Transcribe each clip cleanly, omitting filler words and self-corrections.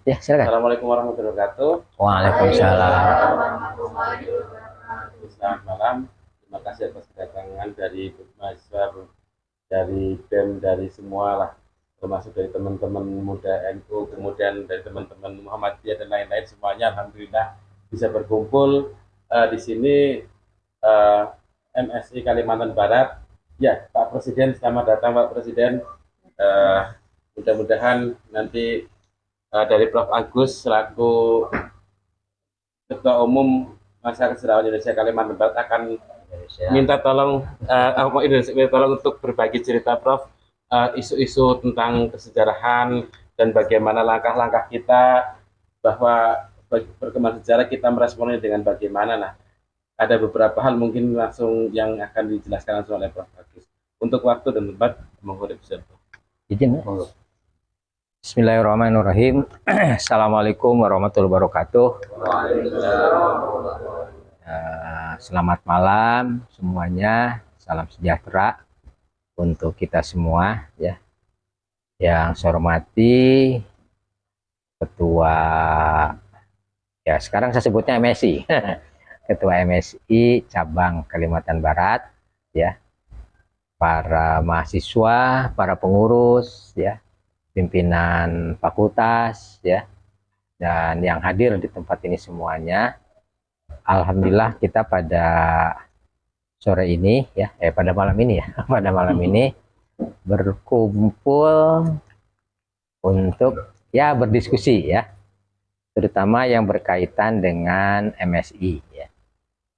Ya, silakan. Assalamualaikum warahmatullahi wabarakatuh. Waalaikumsalam. Selamat malam. Terima kasih atas kedatangan dari mahasiswa, dari BEM, dari semua lah, termasuk dari teman-teman muda NU, kemudian dari teman-teman Muhammadiyah dan lain-lain semuanya. Alhamdulillah bisa berkumpul di sini MSI Kalimantan Barat. Ya, Pak Presiden, selamat datang Pak Presiden. Eh, Mudah-mudahan nanti dari Prof. Agus selaku Ketua Umum Masyarakat Sejarawan Indonesia Kalimantan Barat akan minta tolong minta tolong untuk berbagi cerita Prof, isu-isu tentang kesejarahan dan bagaimana langkah-langkah kita bahwa perkembangan sejarah kita meresponnya dengan bagaimana. Nah, ada beberapa hal mungkin langsung yang akan dijelaskan langsung oleh Prof. Agus. Untuk waktu dan tempat, mohon bisa. Izin. Bismillahirrahmanirrahim. Assalamualaikum warahmatullahi wabarakatuh. Selamat malam semuanya. Salam sejahtera untuk kita semua ya. Yang saya hormati Ketua, ya sekarang saya sebutnya MSI, Ketua MSI Cabang Kalimantan Barat ya. Para mahasiswa, para pengurus ya, pimpinan fakultas ya, dan yang hadir di tempat ini semuanya. Alhamdulillah kita pada sore ini ya, pada malam ini ya, pada malam ini berkumpul untuk ya berdiskusi ya, terutama yang berkaitan dengan MSI ya.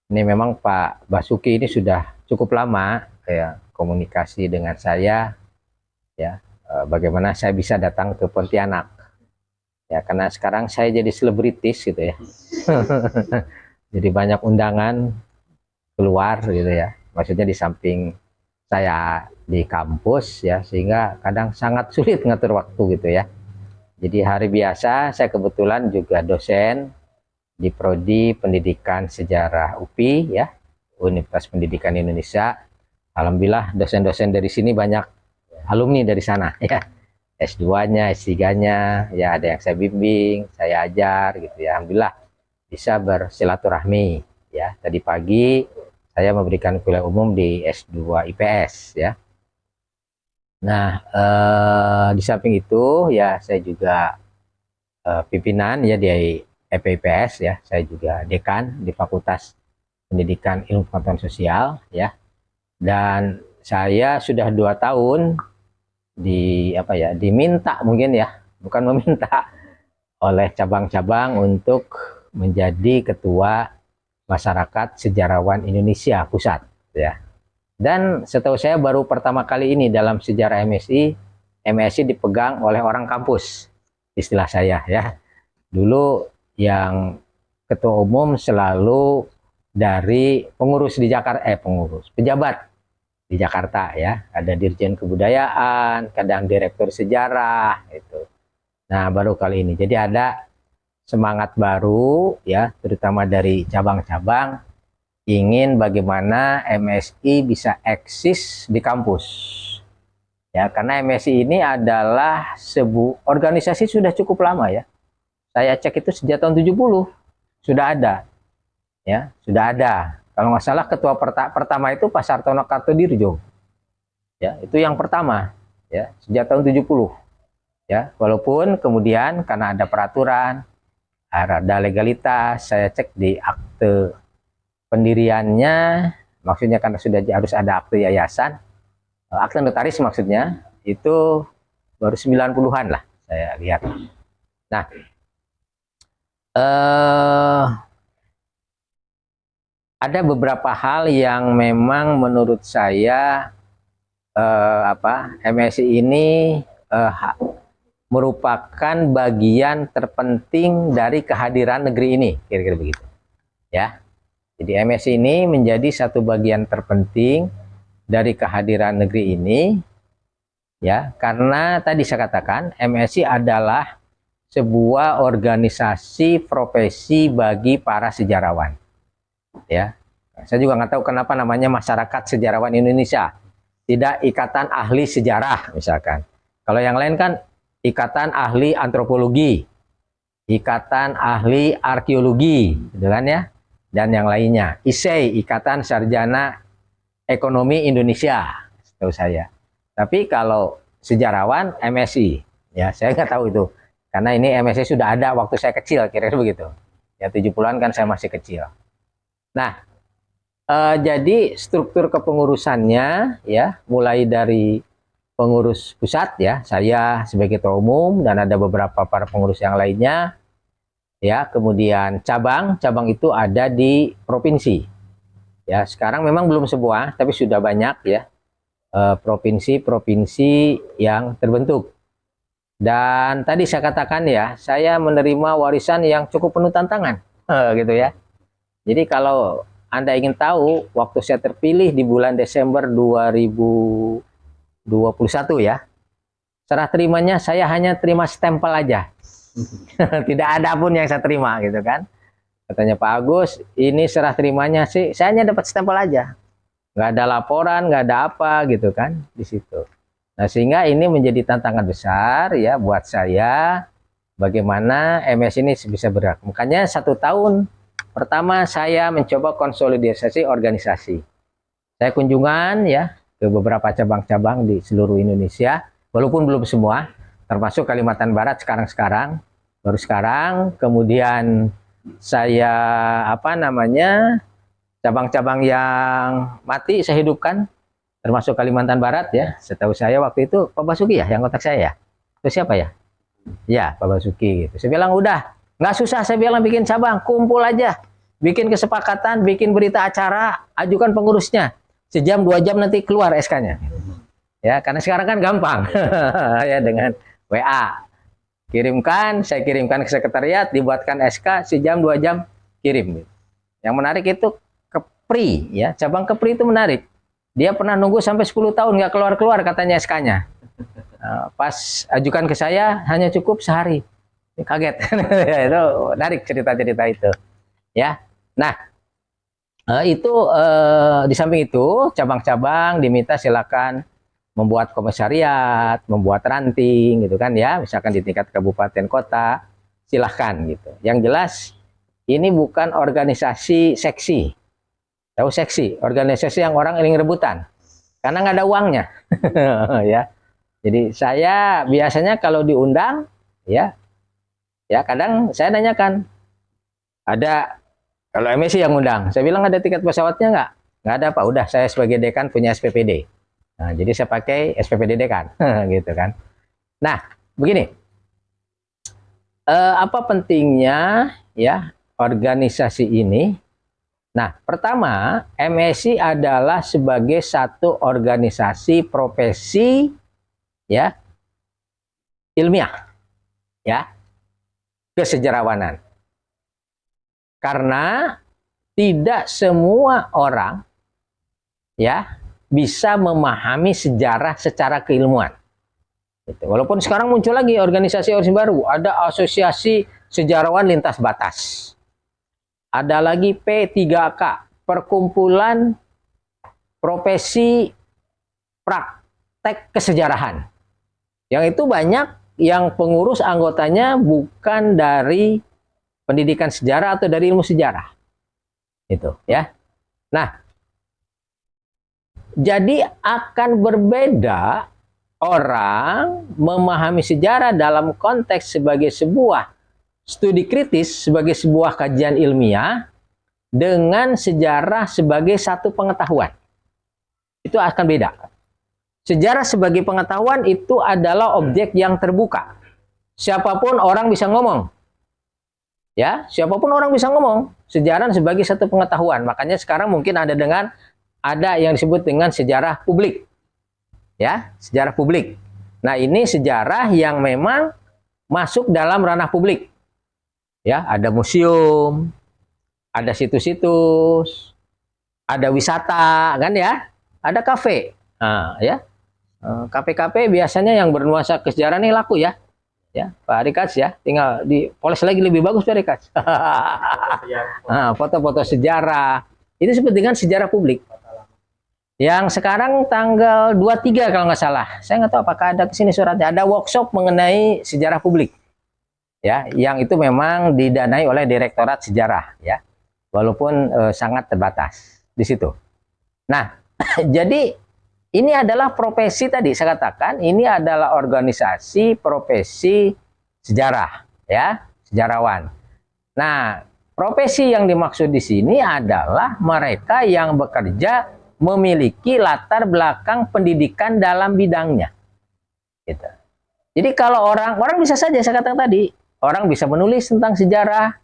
Ini memang Pak Basuki ini sudah cukup lama ya komunikasi dengan saya ya, bagaimana saya bisa datang ke Pontianak ya, karena sekarang saya jadi selebritis gitu ya. Jadi banyak undangan keluar gitu ya, maksudnya di samping saya di kampus ya, sehingga kadang sangat sulit ngatur waktu gitu ya. Jadi hari biasa saya kebetulan juga dosen di Prodi Pendidikan Sejarah UPI ya, Universitas Pendidikan Indonesia. Alhamdulillah dosen-dosen dari sini banyak alumni dari sana ya, S2-nya, S3-nya ya, ada yang saya bimbing, saya ajar gitu ya. Alhamdulillah bisa bersilaturahmi ya. Tadi pagi saya memberikan kuliah umum di S2 IPS ya. Nah, di samping itu ya saya juga pimpinan ya di FPIPS ya, saya juga dekan di Fakultas Pendidikan Ilmu Pengetahuan Sosial ya. Dan saya sudah 2 tahun diminta mungkin ya, bukan meminta, oleh cabang-cabang untuk menjadi ketua Masyarakat Sejarawan Indonesia Pusat ya. Dan setahu saya baru pertama kali ini dalam sejarah MSI dipegang oleh orang kampus, istilah saya ya. Dulu yang ketua umum selalu dari pengurus di Jakarta, pejabat di Jakarta ya, ada Dirjen Kebudayaan, kadang Direktur Sejarah itu. Nah, baru kali ini. Jadi ada semangat baru ya, terutama dari cabang-cabang ingin bagaimana MSI bisa eksis di kampus. Ya, karena MSI ini adalah sebuah organisasi sudah cukup lama ya. Saya cek itu sejak tahun 70 sudah ada. Ya, sudah ada. Kalau nggak salah ketua pertama itu Pak Sartono Kartodirjo. Ya, itu yang pertama ya, sejak tahun 70. Ya, walaupun kemudian karena ada peraturan, ada legalitas, saya cek di akte pendiriannya, maksudnya karena sudah harus ada akte yayasan, akte notaris maksudnya, itu baru 90-an lah saya lihat. Nah, ada beberapa hal yang memang menurut saya MSI ini merupakan bagian terpenting dari kehadiran negeri ini, kira-kira begitu ya. Jadi MSI ini menjadi satu bagian terpenting dari kehadiran negeri ini ya, karena tadi saya katakan MSI adalah sebuah organisasi profesi bagi para sejarawan ya. Saya juga nggak tahu kenapa namanya Masyarakat Sejarawan Indonesia, tidak Ikatan Ahli Sejarah misalkan. Kalau yang lain kan Ikatan Ahli Antropologi Ikatan Ahli Arkeologi, gitu kan ya, dan yang lainnya. ISEI, Ikatan Sarjana Ekonomi Indonesia, setahu saya. Tapi kalau sejarawan MSI, ya saya nggak tahu itu, karena ini MSI sudah ada waktu saya kecil, kira-kira begitu. Ya 70-an kan saya masih kecil. Nah, jadi struktur kepengurusannya ya, mulai dari pengurus pusat ya, saya sebagai ketua umum dan ada beberapa para pengurus yang lainnya ya, kemudian cabang itu ada di provinsi ya. Sekarang memang belum semua, tapi sudah banyak ya provinsi-provinsi yang terbentuk. Dan tadi saya katakan ya, saya menerima warisan yang cukup penuh tantangan gitu ya. Jadi kalau Anda ingin tahu, waktu saya terpilih di bulan Desember 2021 ya, serah terimanya saya hanya terima stempel aja. Tidak ada pun yang saya terima gitu kan. Katanya Pak Agus, ini serah terimanya sih, saya hanya dapat stempel aja. Nggak ada laporan, nggak ada apa gitu kan di situ. Nah, sehingga ini menjadi tantangan besar ya buat saya, bagaimana MS ini bisa bergerak. Makanya 1 tahun pertama saya mencoba konsolidasi organisasi. Saya kunjungan ya ke beberapa cabang-cabang di seluruh Indonesia, walaupun belum semua, termasuk Kalimantan Barat sekarang, baru sekarang. Kemudian saya cabang-cabang yang mati saya hidupkan, termasuk Kalimantan Barat ya. Setahu saya waktu itu Pak Basuki ya yang kontak saya ya. Itu siapa ya? Ya Pak Basuki gitu. Saya bilang udah, nggak susah, saya bilang bikin cabang, kumpul aja, bikin kesepakatan, bikin berita acara, ajukan pengurusnya. Sejam 2 jam nanti keluar SK-nya. Ya, karena sekarang kan gampang. Ya dengan WA. Kirimkan, saya kirimkan ke sekretariat, dibuatkan SK, sejam 2 jam kirim. Yang menarik itu Kepri ya, cabang Kepri itu menarik. Dia pernah nunggu sampai 10 tahun nggak keluar-keluar katanya SK-nya. Pas ajukan ke saya hanya cukup sehari. Kaget. Itu menarik cerita-cerita itu. Ya. Nah, itu di samping itu cabang-cabang diminta silakan membuat komisariat, membuat ranting gitu kan ya, misalkan di tingkat kabupaten kota, silahkan gitu. Yang jelas ini bukan organisasi seksi. Tahu seksi, organisasi yang orang ingin rebutan. Karena nggak ada uangnya. Ya. Jadi saya biasanya kalau diundang ya kadang saya nanyakan, ada kalau MSI yang undang, saya bilang ada tiket pesawatnya nggak? Nggak ada Pak, udah saya sebagai dekan punya SPPD. Nah, jadi saya pakai SPPD dekan, gitu kan. Nah, begini, apa pentingnya ya organisasi ini? Nah, pertama, MSI adalah sebagai satu organisasi profesi ya ilmiah, ya kesejarawanan. Karena tidak semua orang ya bisa memahami sejarah secara keilmuan. Gitu. Walaupun sekarang muncul lagi organisasi baru, ada Asosiasi Sejarawan Lintas Batas. Ada lagi P3K, Perkumpulan Profesi Praktek Kesejarahan. Yang itu banyak yang pengurus anggotanya bukan dari pendidikan sejarah atau dari ilmu sejarah. Itu ya. Nah, jadi akan berbeda orang memahami sejarah dalam konteks sebagai sebuah studi kritis, sebagai sebuah kajian ilmiah, dengan sejarah sebagai satu pengetahuan. Itu akan beda. Sejarah sebagai pengetahuan itu adalah objek yang terbuka. Siapapun orang bisa ngomong. Ya, siapapun orang bisa ngomong. Sejarah sebagai satu pengetahuan. Makanya sekarang mungkin ada yang disebut dengan sejarah publik. Ya, sejarah publik. Nah, ini sejarah yang memang masuk dalam ranah publik. Ya, ada museum, ada situs-situs, ada wisata, kan ya? Ada kafe. Nah, ya. Kafe-kafe biasanya yang bernuansa kesejarahan ini laku ya. Ya, Pak Rikas ya, tinggal dipoles lagi lebih bagus Pak Rikas. Foto-foto sejarah. Itu disebut dengan sejarah publik. Yang sekarang tanggal 23 kalau nggak salah. Saya nggak tahu apakah ada kesini suratnya. Ada workshop mengenai sejarah publik. ya, yang itu memang didanai oleh Direktorat Sejarah, ya, walaupun sangat terbatas di situ. Nah, jadi ini adalah profesi tadi saya katakan, ini adalah organisasi profesi sejarah, ya, sejarawan. Nah, profesi yang dimaksud di sini adalah mereka yang bekerja memiliki latar belakang pendidikan dalam bidangnya. Gitu. Jadi kalau orang bisa saja saya katakan tadi, orang bisa menulis tentang sejarah,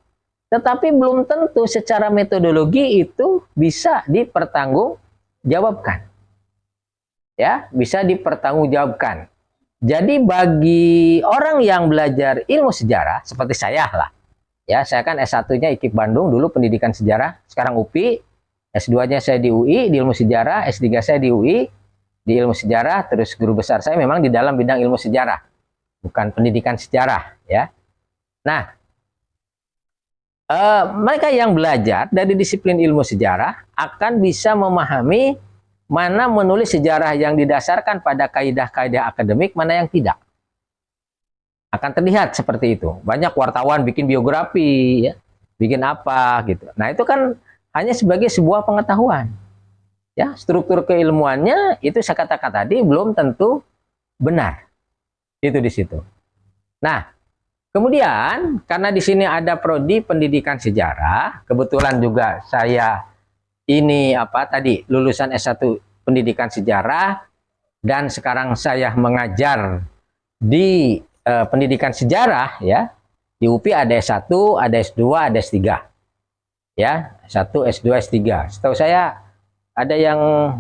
tetapi belum tentu secara metodologi itu bisa dipertanggungjawabkan. Ya, bisa dipertanggungjawabkan. Jadi bagi orang yang belajar ilmu sejarah seperti saya lah, ya, saya kan S1-nya IKIP Bandung dulu pendidikan sejarah, sekarang UPI, S2-nya saya di UI di ilmu sejarah, S3 saya di UI di ilmu sejarah, terus guru besar saya memang di dalam bidang ilmu sejarah, bukan pendidikan sejarah, ya. Nah, mereka yang belajar dari disiplin ilmu sejarah akan bisa memahami mana menulis sejarah yang didasarkan pada kaidah-kaidah akademik, mana yang tidak. Akan terlihat seperti itu. Banyak wartawan bikin biografi, ya, bikin apa gitu. Nah, itu kan hanya sebagai sebuah pengetahuan. Ya, struktur keilmuannya itu saya katakan tadi belum tentu benar. Itu di situ. Nah, kemudian karena di sini ada prodi pendidikan sejarah, kebetulan juga saya ini lulusan S1 pendidikan sejarah dan sekarang saya mengajar di pendidikan sejarah, ya. Di UPI ada S1, ada S2, ada S3. Ya, S1, S2, S3. Setahu saya ada yang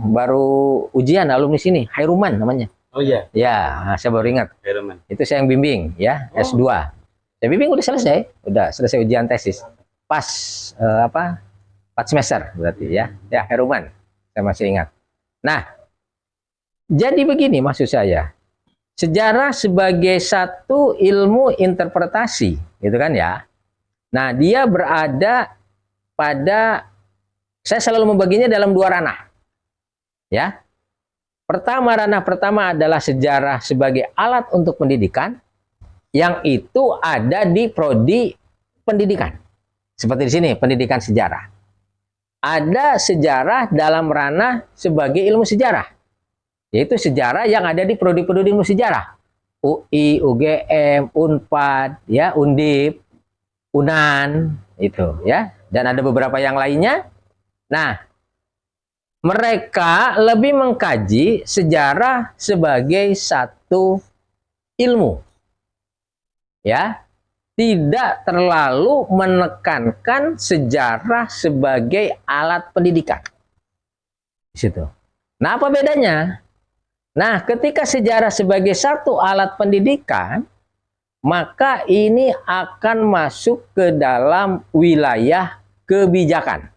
baru ujian alumni sini, Hairuman namanya. Oh iya. Ya, saya baru ingat. Hairuman. Itu saya yang bimbing, ya, S2. Saya bimbing udah selesai ujian tesis. Pas 4 semester berarti, ya. Ya, Hairuman. Saya masih ingat. Nah, jadi begini maksud saya. Sejarah sebagai satu ilmu interpretasi, gitu kan ya. Nah, dia berada pada, saya selalu membaginya dalam 2 ranah. Ya. Ranah pertama adalah sejarah sebagai alat untuk pendidikan, yang itu ada di prodi pendidikan. Seperti di sini, pendidikan sejarah. Ada sejarah dalam ranah sebagai ilmu sejarah, yaitu sejarah yang ada di prodi-prodi ilmu sejarah. UI, UGM, Unpad, ya, Undip, Unan, itu, ya. Dan ada beberapa yang lainnya. Nah, mereka lebih mengkaji sejarah sebagai satu ilmu. Ya, tidak terlalu menekankan sejarah sebagai alat pendidikan. Di situ. Nah, apa bedanya? Nah, ketika sejarah sebagai satu alat pendidikan, maka ini akan masuk ke dalam wilayah kebijakan.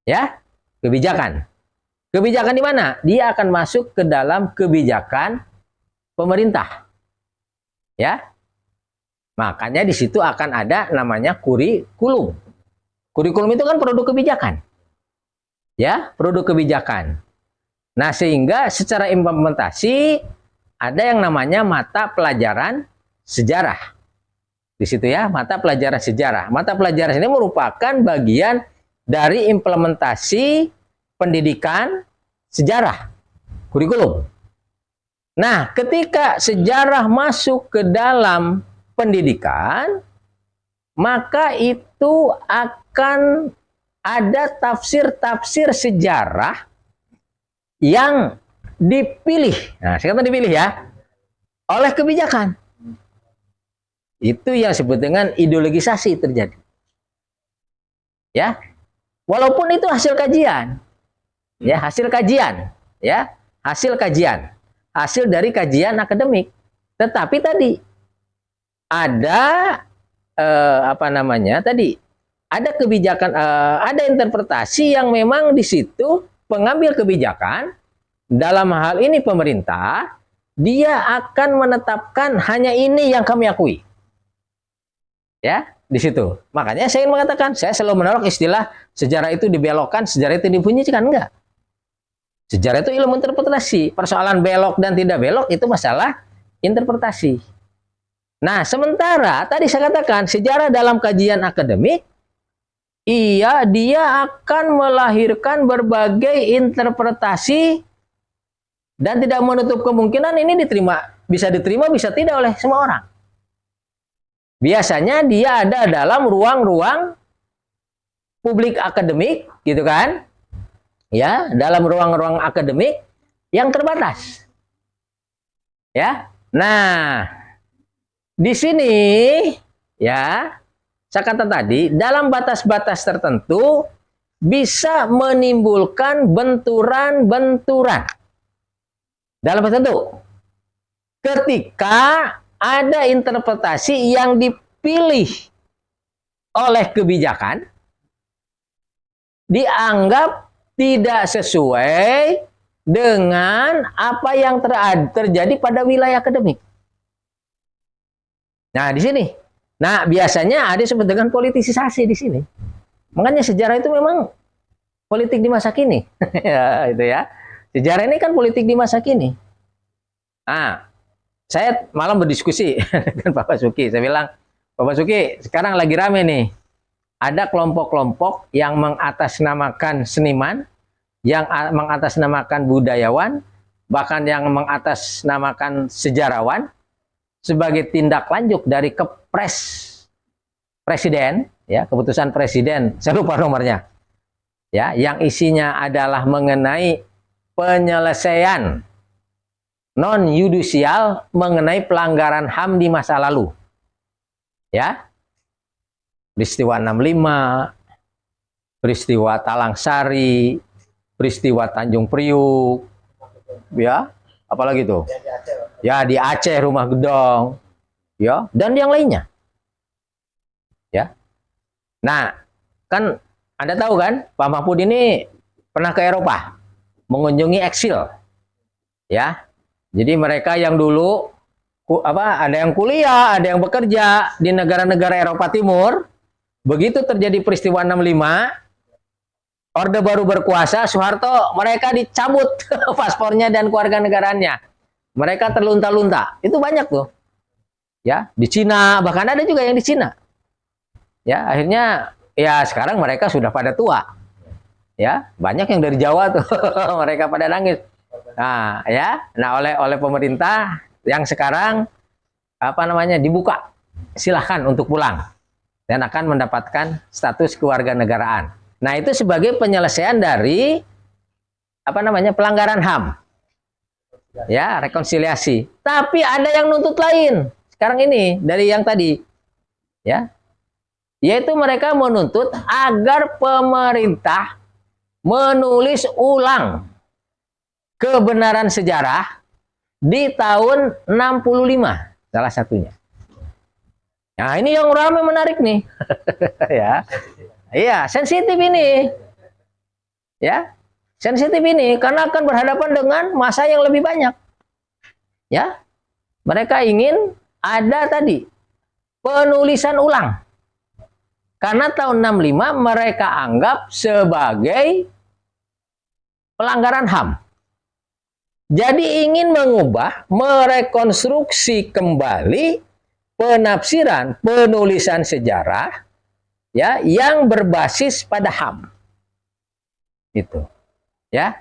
Ya, kebijakan. Kebijakan di mana? Dia akan masuk ke dalam kebijakan pemerintah. Ya. Makanya di situ akan ada namanya kurikulum. Kurikulum itu kan produk kebijakan. Ya, produk kebijakan. Nah, sehingga secara implementasi ada yang namanya mata pelajaran sejarah. Di situ ya, mata pelajaran sejarah. Mata pelajaran ini merupakan bagian dari implementasi pendidikan sejarah, kurikulum. Nah, ketika sejarah masuk ke dalam pendidikan, maka itu akan ada tafsir-tafsir sejarah yang dipilih. Nah, sekarang dipilih ya, oleh kebijakan. Itu yang disebut dengan ideologisasi terjadi. Ya. Walaupun itu hasil kajian. Ya, hasil kajian, ya. Hasil kajian. Hasil dari kajian akademik. Tetapi tadi ada ada kebijakan, ada interpretasi yang memang di situ pengambil kebijakan, dalam hal ini pemerintah, dia akan menetapkan hanya ini yang kami akui. Ya, di situ. Makanya saya ingin mengatakan, saya selalu menolak istilah sejarah itu dibelokkan, sejarah itu dibunyikan. Enggak. Sejarah itu ilmu interpretasi. Persoalan belok dan tidak belok itu masalah interpretasi. Nah, sementara tadi saya katakan sejarah dalam kajian akademik, dia akan melahirkan berbagai interpretasi dan tidak menutup kemungkinan ini bisa diterima, bisa tidak oleh semua orang. Biasanya dia ada dalam ruang-ruang publik akademik, gitu kan? Ya, dalam ruang-ruang akademik yang terbatas. Ya. Nah, di sini ya, saya kata tadi dalam batas-batas tertentu bisa menimbulkan benturan-benturan. Dalam tertentu. Ketika ada interpretasi yang dipilih oleh kebijakan dianggap tidak sesuai dengan apa yang terjadi pada wilayah akademik. Nah, di sini. Nah, biasanya ada disebut dengan politisasi di sini. Makanya sejarah itu memang politik di masa kini. Ya, itu ya. Sejarah ini kan politik di masa kini. Nah, saya malam berdiskusi dengan Pak Basuki. Saya bilang, Pak Basuki, sekarang lagi rame nih. Ada kelompok-kelompok yang mengatasnamakan seniman, yang mengatasnamakan budayawan, bahkan yang mengatasnamakan sejarawan, sebagai tindak lanjut dari kepres presiden, ya, keputusan presiden, saya lupa nomornya, ya, yang isinya adalah mengenai penyelesaian non yudisial mengenai pelanggaran HAM di masa lalu, ya, peristiwa 65, peristiwa Talang Sari, peristiwa Tanjung Priuk, ya, apalagi tuh. Ya, di Aceh Rumah Gedong, ya, dan yang lainnya. Ya. Nah, kan Anda tahu kan, Pak Mahfud ini pernah ke Eropa, mengunjungi eksil. Ya. Jadi mereka yang dulu ada yang kuliah, ada yang bekerja di negara-negara Eropa Timur, begitu terjadi peristiwa 65, Orde Baru berkuasa, Soeharto, mereka dicabut paspornya dan kewarganegaraannya. Mereka terlunta-lunta. Itu banyak tuh. Ya, di Cina, bahkan ada juga yang di Cina. Ya, akhirnya ya sekarang mereka sudah pada tua. Ya, banyak yang dari Jawa tuh. Mereka pada nangis. Nah, ya. Nah, oleh pemerintah yang sekarang dibuka. Silahkan untuk pulang dan akan mendapatkan status kewarganegaraan. Nah, itu sebagai penyelesaian dari pelanggaran HAM. Ya, rekonsiliasi. Tapi ada yang nuntut lain. Sekarang ini dari yang tadi. Ya. Yaitu mereka menuntut agar pemerintah menulis ulang kebenaran sejarah di tahun 65, salah satunya. Nah, ini yang ramai menarik nih. Ya. Iya, sensitif ini. Ya. Sensitif ini karena akan berhadapan dengan masa yang lebih banyak. Ya. Mereka ingin ada tadi penulisan ulang. Karena tahun 65 mereka anggap sebagai pelanggaran HAM. Jadi ingin mengubah, merekonstruksi kembali penafsiran penulisan sejarah ya yang berbasis pada HAM. Itu. Ya.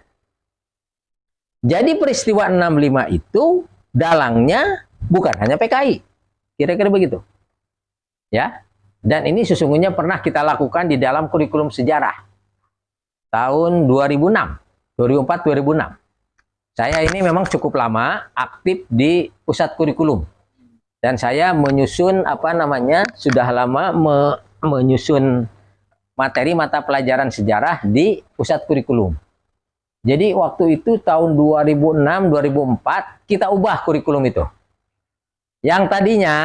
Jadi peristiwa 65 itu dalangnya bukan hanya PKI. Kira-kira begitu. Ya. Dan ini sesungguhnya pernah kita lakukan di dalam kurikulum sejarah. Tahun 2006, 2004-2006. Saya ini memang cukup lama aktif di pusat kurikulum. Dan saya menyusun sudah lama menyusun materi mata pelajaran sejarah di pusat kurikulum. Jadi waktu itu tahun 2006-2004 kita ubah kurikulum itu. Yang tadinya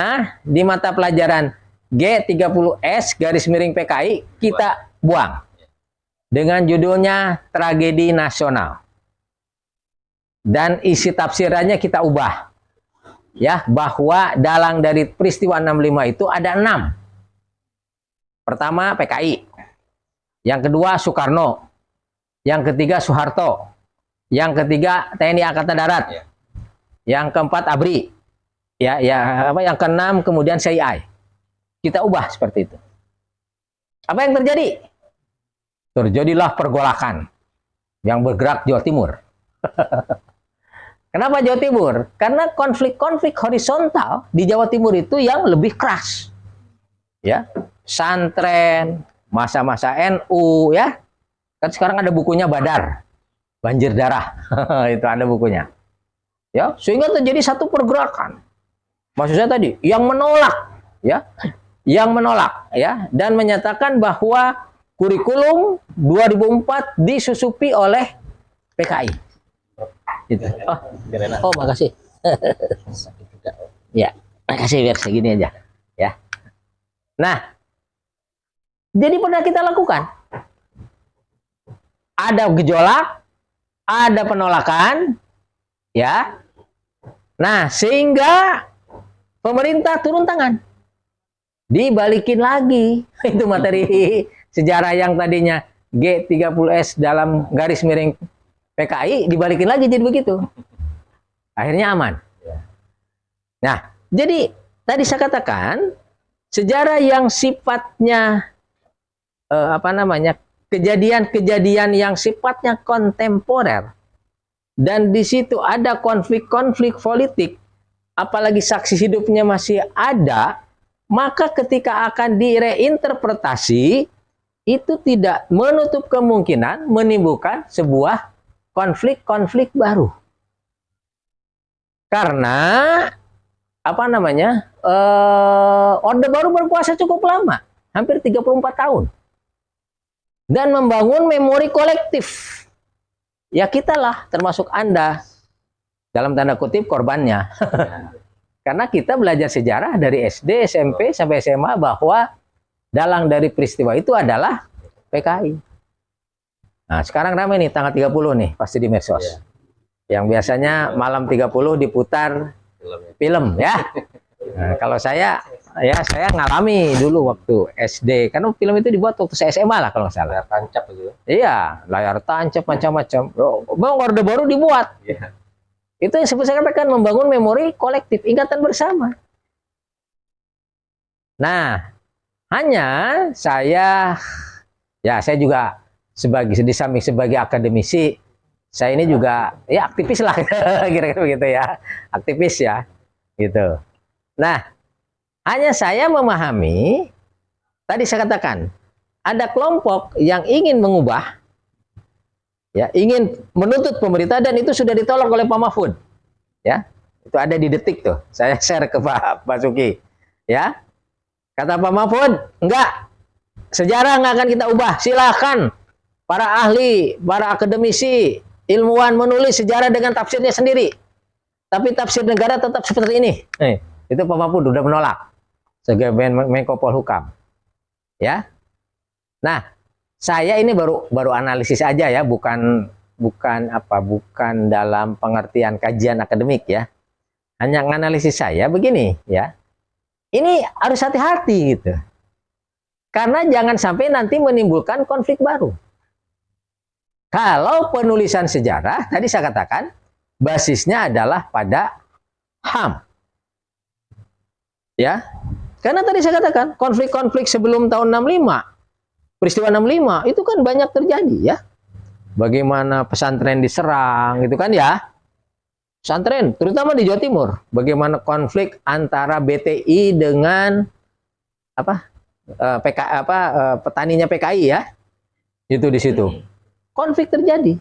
di mata pelajaran G30S _PKI kita buang. Dengan judulnya Tragedi Nasional. Dan isi tafsirannya kita ubah. Ya, bahwa dalang dari peristiwa 65 itu ada 6. Pertama PKI. Yang kedua Soekarno. Yang ketiga Soeharto. Yang ketiga TNI Angkatan Darat. Yang keempat ABRI. ya apa yang keenam kemudian CI. Kita ubah seperti itu. Apa yang terjadi? Terjadilah pergolakan yang bergerak Jawa Timur. Kenapa Jawa Timur? Karena konflik-konflik horizontal di Jawa Timur itu yang lebih keras. Ya, pesantren, masa-masa NU, ya. Kan sekarang ada bukunya Badar, Banjir Darah. Itu ada bukunya. Ya, sehingga terjadi satu pergerakan. Maksud saya tadi, yang menolak, ya. Yang menolak, ya, dan menyatakan bahwa kurikulum 2004 disusupi oleh PKI. Gitu. Oh, makasih. Ya, makasih, biar segini aja. Ya. Nah, jadi pernah kita lakukan. Ada gejolak, ada penolakan, ya. Nah, sehingga pemerintah turun tangan. Dibalikin lagi. Itu materi sejarah yang tadinya G30S dalam garis miring PKI dibalikin lagi jadi begitu. Akhirnya aman. Nah, jadi tadi saya katakan sejarah yang sifatnya kejadian-kejadian yang sifatnya kontemporer dan di situ ada konflik-konflik politik, apalagi saksi hidupnya masih ada, maka ketika akan direinterpretasi itu tidak menutup kemungkinan menimbulkan sebuah konflik-konflik baru. Karena Orde Baru berkuasa cukup lama, hampir 34 tahun. Dan membangun memori kolektif. Ya kita lah, termasuk Anda, dalam tanda kutip korbannya. Karena kita belajar sejarah dari SD, SMP, sampai SMA bahwa dalang dari peristiwa itu adalah PKI. Nah, sekarang ramai nih tanggal 30 nih pasti di medsos. Yang biasanya malam 30 diputar film ya. Nah, kalau saya ngalami dulu waktu SD. Karena film itu dibuat waktu saya SMA lah kalau nggak salah. Layar tancap gitu. Iya, layar tancap macam-macam. Bang, Orde Baru dibuat. Yeah. Itu yang seperti saya katakan membangun memori kolektif, ingatan bersama. Nah, hanya saya juga sebagai akademisi, saya ini juga ya aktivis lah, kira-kira begitu ya, aktivis ya, gitu. Nah, hanya saya memahami, tadi saya katakan, ada kelompok yang ingin mengubah, ya, ingin menuntut pemerintah dan itu sudah ditolak oleh Pak Mahfud, ya, itu ada di Detik tuh, saya share ke Pak Basuki, ya, kata Pak Mahfud, enggak, sejarah nggak akan kita ubah, silakan para ahli, para akademisi, ilmuwan menulis sejarah dengan tafsirnya sendiri. Tapi tafsir negara tetap seperti ini. Itu Pak Mahfud udah menolak sebagai Menko Polhukam. Ya. Nah, saya ini baru analisis aja ya, bukan dalam pengertian kajian akademik ya. Hanya analisis saya begini ya. Ini harus hati-hati gitu. Karena jangan sampai nanti menimbulkan konflik baru. Kalau penulisan sejarah, tadi saya katakan, basisnya adalah pada HAM. Ya, karena tadi saya katakan, konflik-konflik sebelum tahun 65, peristiwa 65, itu kan banyak terjadi ya. Bagaimana pesantren diserang, gitu kan ya. Pesantren, terutama di Jawa Timur. Bagaimana konflik antara BTI dengan petaninya PKI ya. Itu di situ. Konflik terjadi.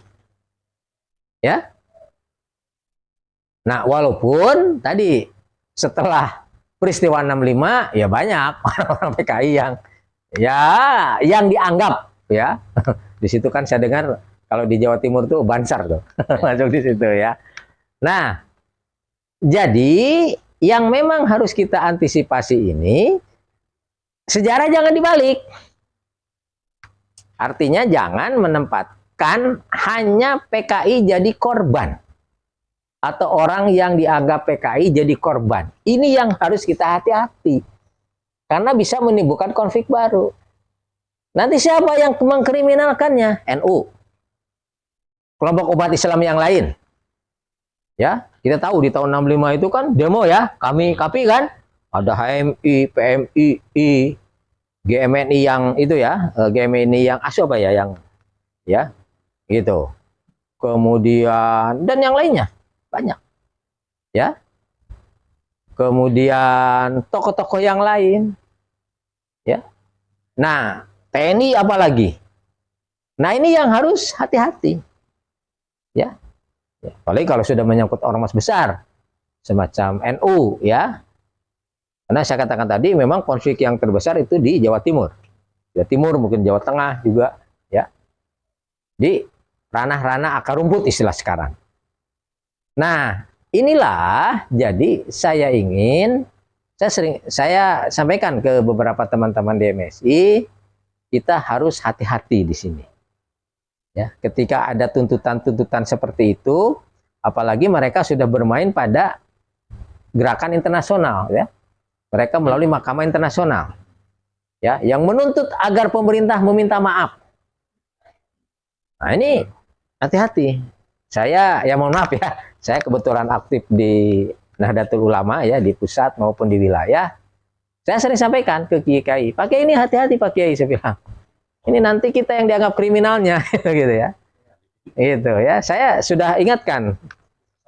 Ya. Nah, walaupun tadi setelah peristiwa 65 ya banyak orang-orang PKI yang dianggap ya. Di situ kan saya dengar kalau di Jawa Timur tuh Bansar tuh. Masuk di situ ya. Nah, jadi yang memang harus kita antisipasi ini sejarah jangan dibalik. Artinya jangan menempatkan hanya PKI jadi korban atau orang yang dianggap PKI jadi korban. Ini yang harus kita hati-hati karena bisa menimbulkan konflik baru. Nanti siapa yang mengkriminalkannya? NU, kelompok umat Islam yang lain, Ya, kita tahu di tahun 65 itu kan demo ya, kami kan ada HMI, PMII, GMNI yang itu ya, GMNI yang ASO apa ya, yang ya gitu. Kemudian dan yang lainnya banyak ya. Kemudian tokoh-tokoh yang lain ya. Nah, TNI apalagi. Nah, ini yang harus hati-hati ya. Apalagi kalau sudah menyangkut ormas besar semacam NU ya. Karena saya katakan tadi memang konflik yang terbesar itu di Jawa Timur. Jawa Timur, mungkin Jawa Tengah juga ya. Di ranah-ranah akar rumput istilah sekarang. Nah, inilah jadi saya sampaikan ke beberapa teman-teman di MSI, kita harus hati-hati di sini. Ya, ketika ada tuntutan-tuntutan seperti itu, apalagi mereka sudah bermain pada gerakan internasional ya. Mereka melalui Mahkamah Internasional. Ya, yang menuntut agar pemerintah meminta maaf. Nah, ini hati-hati. Saya ya mohon maaf ya, saya kebetulan aktif di Nahdlatul Ulama ya, di pusat maupun di wilayah. Saya sering sampaikan ke Kiai, Pak Kiai ini hati-hati Pak Kiai, saya bilang. Ini nanti kita yang dianggap kriminalnya gitu ya. Itu ya, saya sudah ingatkan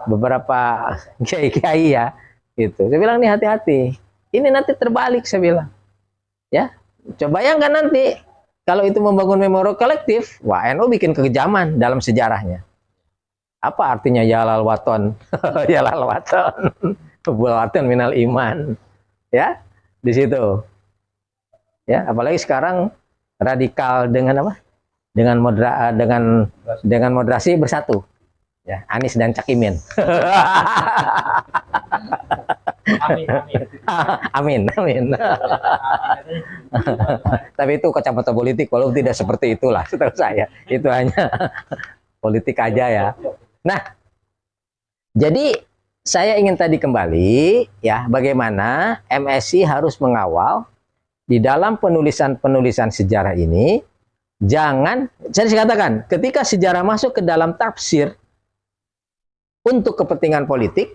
beberapa kiai-kiai ya, gitu. Saya bilang nih hati-hati. Ini nanti terbalik saya bilang. Ya. Coba bayangkan nanti kalau itu membangun memori kolektif, wah NU bikin kekejaman dalam sejarahnya. Apa artinya yalal waton? Yalal waton. Waton minal iman. Ya, di situ. Ya, apalagi sekarang radikal dengan apa? Dengan moderasi bersatu. Ya, Anies dan Cak Imin. Amin. Tapi itu kacamata politik, walaupun tidak seperti itulah setahu saya. Itu hanya politik aja ya. Nah, jadi saya ingin tadi kembali ya, bagaimana MSI harus mengawal di dalam penulisan sejarah ini. Jangan, saya katakan, ketika sejarah masuk ke dalam tafsir untuk kepentingan politik,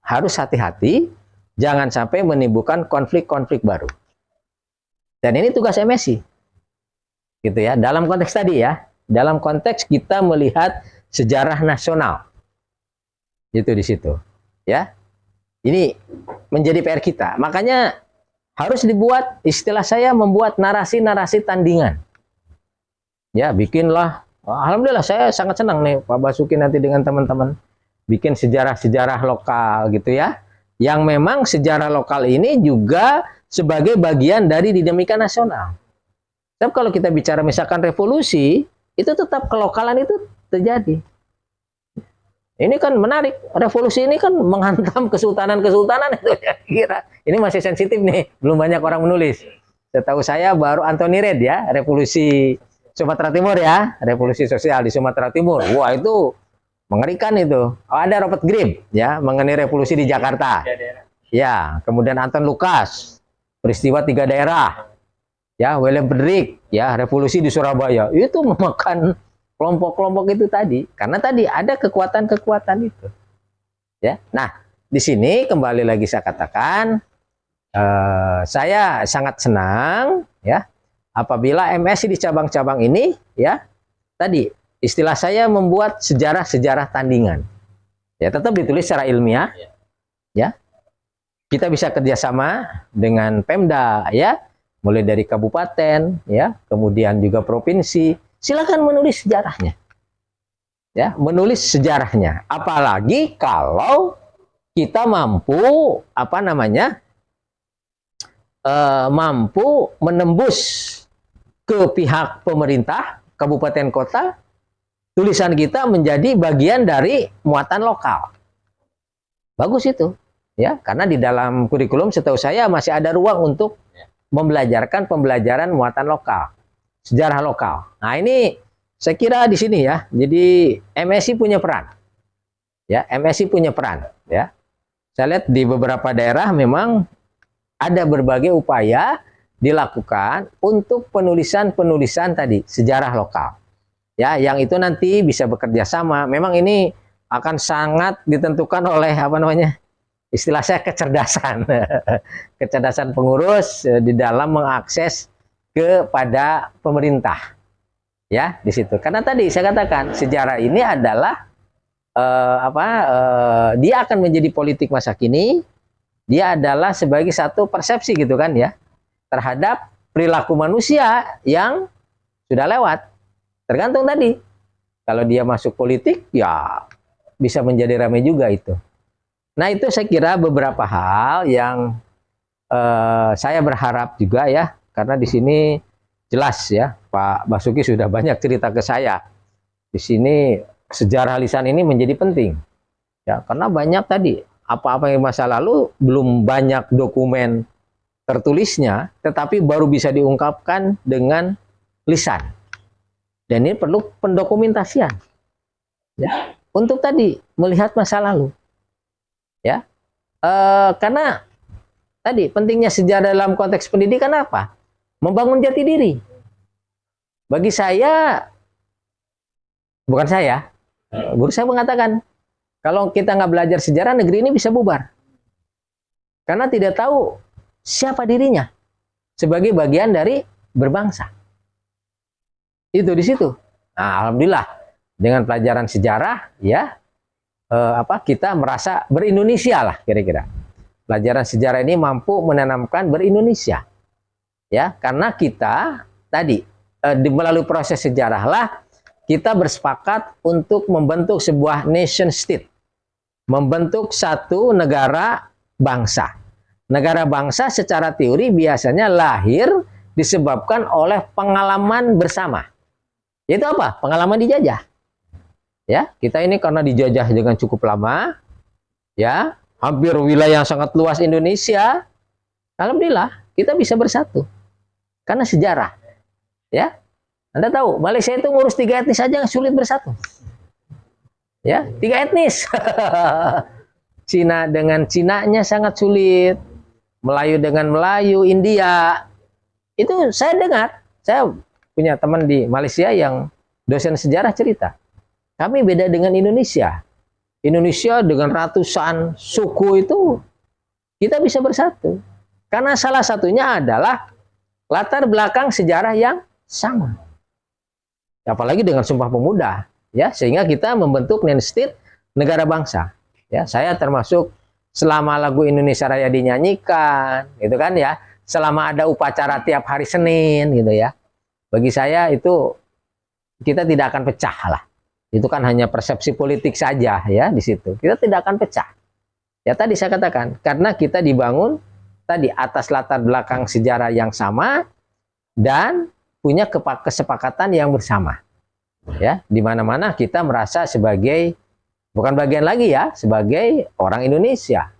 harus hati-hati, jangan sampai menimbulkan konflik-konflik baru. Dan ini tugas MSI, gitu ya. Dalam konteks tadi ya, dalam konteks kita melihat sejarah nasional, itu di situ, ya. Ini menjadi PR kita. Makanya harus dibuat, istilah saya membuat narasi-narasi tandingan. Ya, bikinlah. Alhamdulillah saya sangat senang nih Pak Basuki nanti dengan teman-teman bikin sejarah-sejarah lokal gitu ya. Yang memang sejarah lokal ini juga sebagai bagian dari dinamika nasional. Tapi kalau kita bicara misalkan revolusi, itu tetap kelokalan itu terjadi. Ini kan menarik. Revolusi ini kan menghantam kesultanan-kesultanan itu ya, kira. Ini masih sensitif nih, belum banyak orang menulis. Setahu saya baru Anthony Reid ya, revolusi Sumatera Timur ya, revolusi sosial di Sumatera Timur. Wah, itu mengerikan itu. Oh, ada Robert Grimm ya, mengenai revolusi di Jakarta. Ya, kemudian Anton Lukas, peristiwa 3 daerah. Ya, William Frederick ya, revolusi di Surabaya. Itu memakan kelompok-kelompok itu tadi, karena tadi ada kekuatan-kekuatan itu. Ya. Nah, di sini kembali lagi saya katakan saya sangat senang ya apabila MSI di cabang-cabang ini ya tadi istilah saya membuat sejarah-sejarah tandingan. Ya, tetap ditulis secara ilmiah. Ya. Kita bisa kerjasama dengan Pemda ya, mulai dari kabupaten ya, kemudian juga provinsi. Silakan menulis sejarahnya. Ya, menulis sejarahnya. Apalagi kalau kita mampu mampu menembus ke pihak pemerintah kabupaten kota, tulisan kita menjadi bagian dari muatan lokal. Bagus itu, ya, karena di dalam kurikulum setahu saya masih ada ruang untuk membelajarkan pembelajaran muatan lokal, sejarah lokal. Nah, ini saya kira di sini ya. Jadi MSI punya peran. Ya, MSI punya peran, ya. Saya lihat di beberapa daerah memang ada berbagai upaya dilakukan untuk penulisan-penulisan tadi sejarah lokal. Ya, yang itu nanti bisa bekerja sama. Memang ini akan sangat ditentukan oleh apa namanya, istilah saya kecerdasan, kecerdasan pengurus di dalam mengakses kepada pemerintah, ya di situ. Karena tadi saya katakan sejarah ini adalah dia akan menjadi politik masa kini. Dia adalah sebagai satu persepsi gitu kan ya terhadap perilaku manusia yang sudah lewat. Tergantung tadi. Kalau dia masuk politik ya bisa menjadi ramai juga itu. Nah itu saya kira beberapa hal yang saya berharap juga ya, karena di sini jelas ya Pak Basuki sudah banyak cerita ke saya. Di sini sejarah lisan ini menjadi penting ya, karena banyak tadi apa-apa yang masa lalu belum banyak dokumen tertulisnya, tetapi baru bisa diungkapkan dengan lisan. Dan ini perlu pendokumentasian ya, untuk tadi melihat masa lalu ya, karena tadi pentingnya sejarah dalam konteks pendidikan apa? Membangun jati diri. Bagi saya, bukan saya, guru saya mengatakan kalau kita nggak belajar sejarah, negeri ini bisa bubar karena tidak tahu siapa dirinya sebagai bagian dari berbangsa. Itu di situ. Nah, alhamdulillah dengan pelajaran sejarah ya kita merasa ber-Indonesia lah kira-kira. Pelajaran sejarah ini mampu menanamkan ber-Indonesia. Ya, karena kita tadi melalui proses sejarah lah kita bersepakat untuk membentuk sebuah nation state. Membentuk satu negara bangsa. Negara bangsa secara teori biasanya lahir disebabkan oleh pengalaman bersama. Itu apa? Pengalaman dijajah. Ya, kita ini karena dijajah dengan cukup lama, ya, hampir wilayah yang sangat luas Indonesia. Alhamdulillah, kita bisa bersatu. Karena sejarah. Ya. Anda tahu, Malaysia itu ngurus 3 etnis saja sulit bersatu. Ya, 3 etnis. Cina dengan Cinanya sangat sulit. Melayu dengan Melayu, India. Itu saya dengar. Saya punya teman di Malaysia yang dosen sejarah cerita. Kami beda dengan Indonesia. Indonesia dengan ratusan suku itu kita bisa bersatu. Karena salah satunya adalah latar belakang sejarah yang sama. Apalagi dengan Sumpah Pemuda, ya, sehingga kita membentuk nation state, negara bangsa. Ya, saya termasuk selama lagu Indonesia Raya dinyanyikan, gitu kan ya. Selama ada upacara tiap hari Senin gitu ya. Bagi saya itu kita tidak akan pecah lah. Itu kan hanya persepsi politik saja ya di situ. Kita tidak akan pecah. Ya tadi saya katakan, karena kita dibangun tadi atas latar belakang sejarah yang sama dan punya kesepakatan yang bersama. Ya, di mana-mana kita merasa sebagai bukan bagian lagi ya, sebagai orang Indonesia.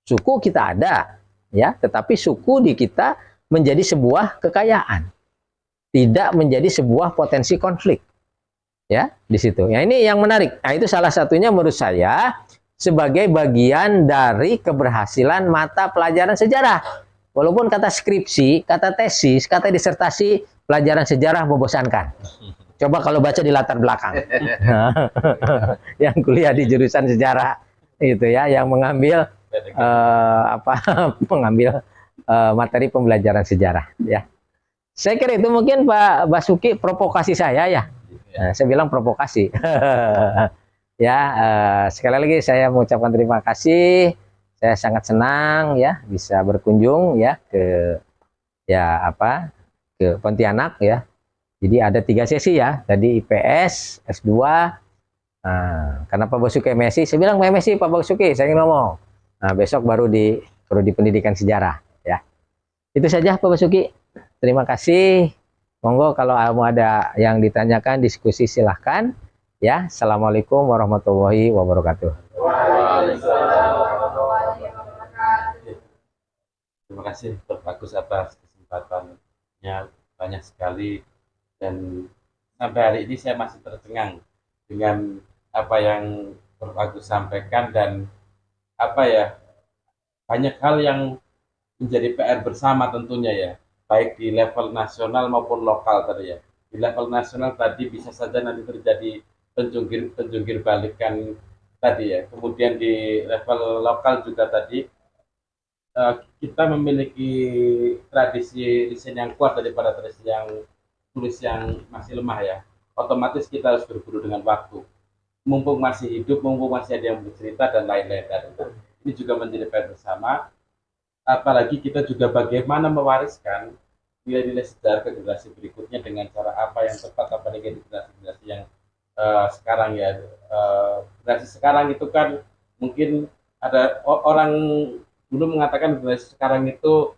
Suku kita ada, ya, tetapi suku di kita menjadi sebuah kekayaan. Tidak menjadi sebuah potensi konflik. Ya, di situ. Ya, ini yang menarik. Nah, itu salah satunya menurut saya sebagai bagian dari keberhasilan mata pelajaran sejarah. Walaupun kata skripsi, kata tesis, kata disertasi, pelajaran sejarah membosankan. Coba kalau baca di latar belakang. Yang kuliah di jurusan sejarah itu ya, yang mengambil mengambil materi pembelajaran sejarah ya. Saya kira itu mungkin Pak Basuki provokasi saya ya. Nah, saya bilang provokasi. Ya, sekali lagi saya mengucapkan terima kasih. Saya sangat senang ya bisa berkunjung ya ke Pontianak ya. Jadi ada 3 sesi ya. Tadi IPS, S2. Karena Pak Basuki MSI, saya bilang MSI Pak Basuki, saya ingin ngomong. Nah, besok baru di pendidikan sejarah ya. Itu saja Pak Basuki. Terima kasih. Monggo kalau mau ada yang ditanyakan, diskusi silahkan ya. Assalamualaikum warahmatullahi wabarakatuh. Terima kasih Prof. Agus atas kesempatannya, banyak sekali, dan sampai hari ini saya masih tercengang dengan apa yang Prof. Agus sampaikan, dan banyak hal yang menjadi PR bersama tentunya ya, baik di level nasional maupun lokal tadi ya. Di level nasional tadi bisa saja nanti terjadi penjungkir balikan tadi ya. Kemudian di level lokal juga tadi kita memiliki tradisi desain yang kuat daripada tradisi yang tulis yang masih lemah ya. Otomatis kita harus berburu dengan waktu. Mumpung masih hidup, mumpung masih ada yang bercerita dan lain-lain. Ini juga menjadi PR bersama. Apalagi kita juga bagaimana mewariskan nilai-nilai sejarah ke generasi berikutnya dengan cara apa yang tepat, apa dengan generasi-generasi yang sekarang ya. Generasi sekarang itu kan mungkin ada orang dulu mengatakan generasi sekarang itu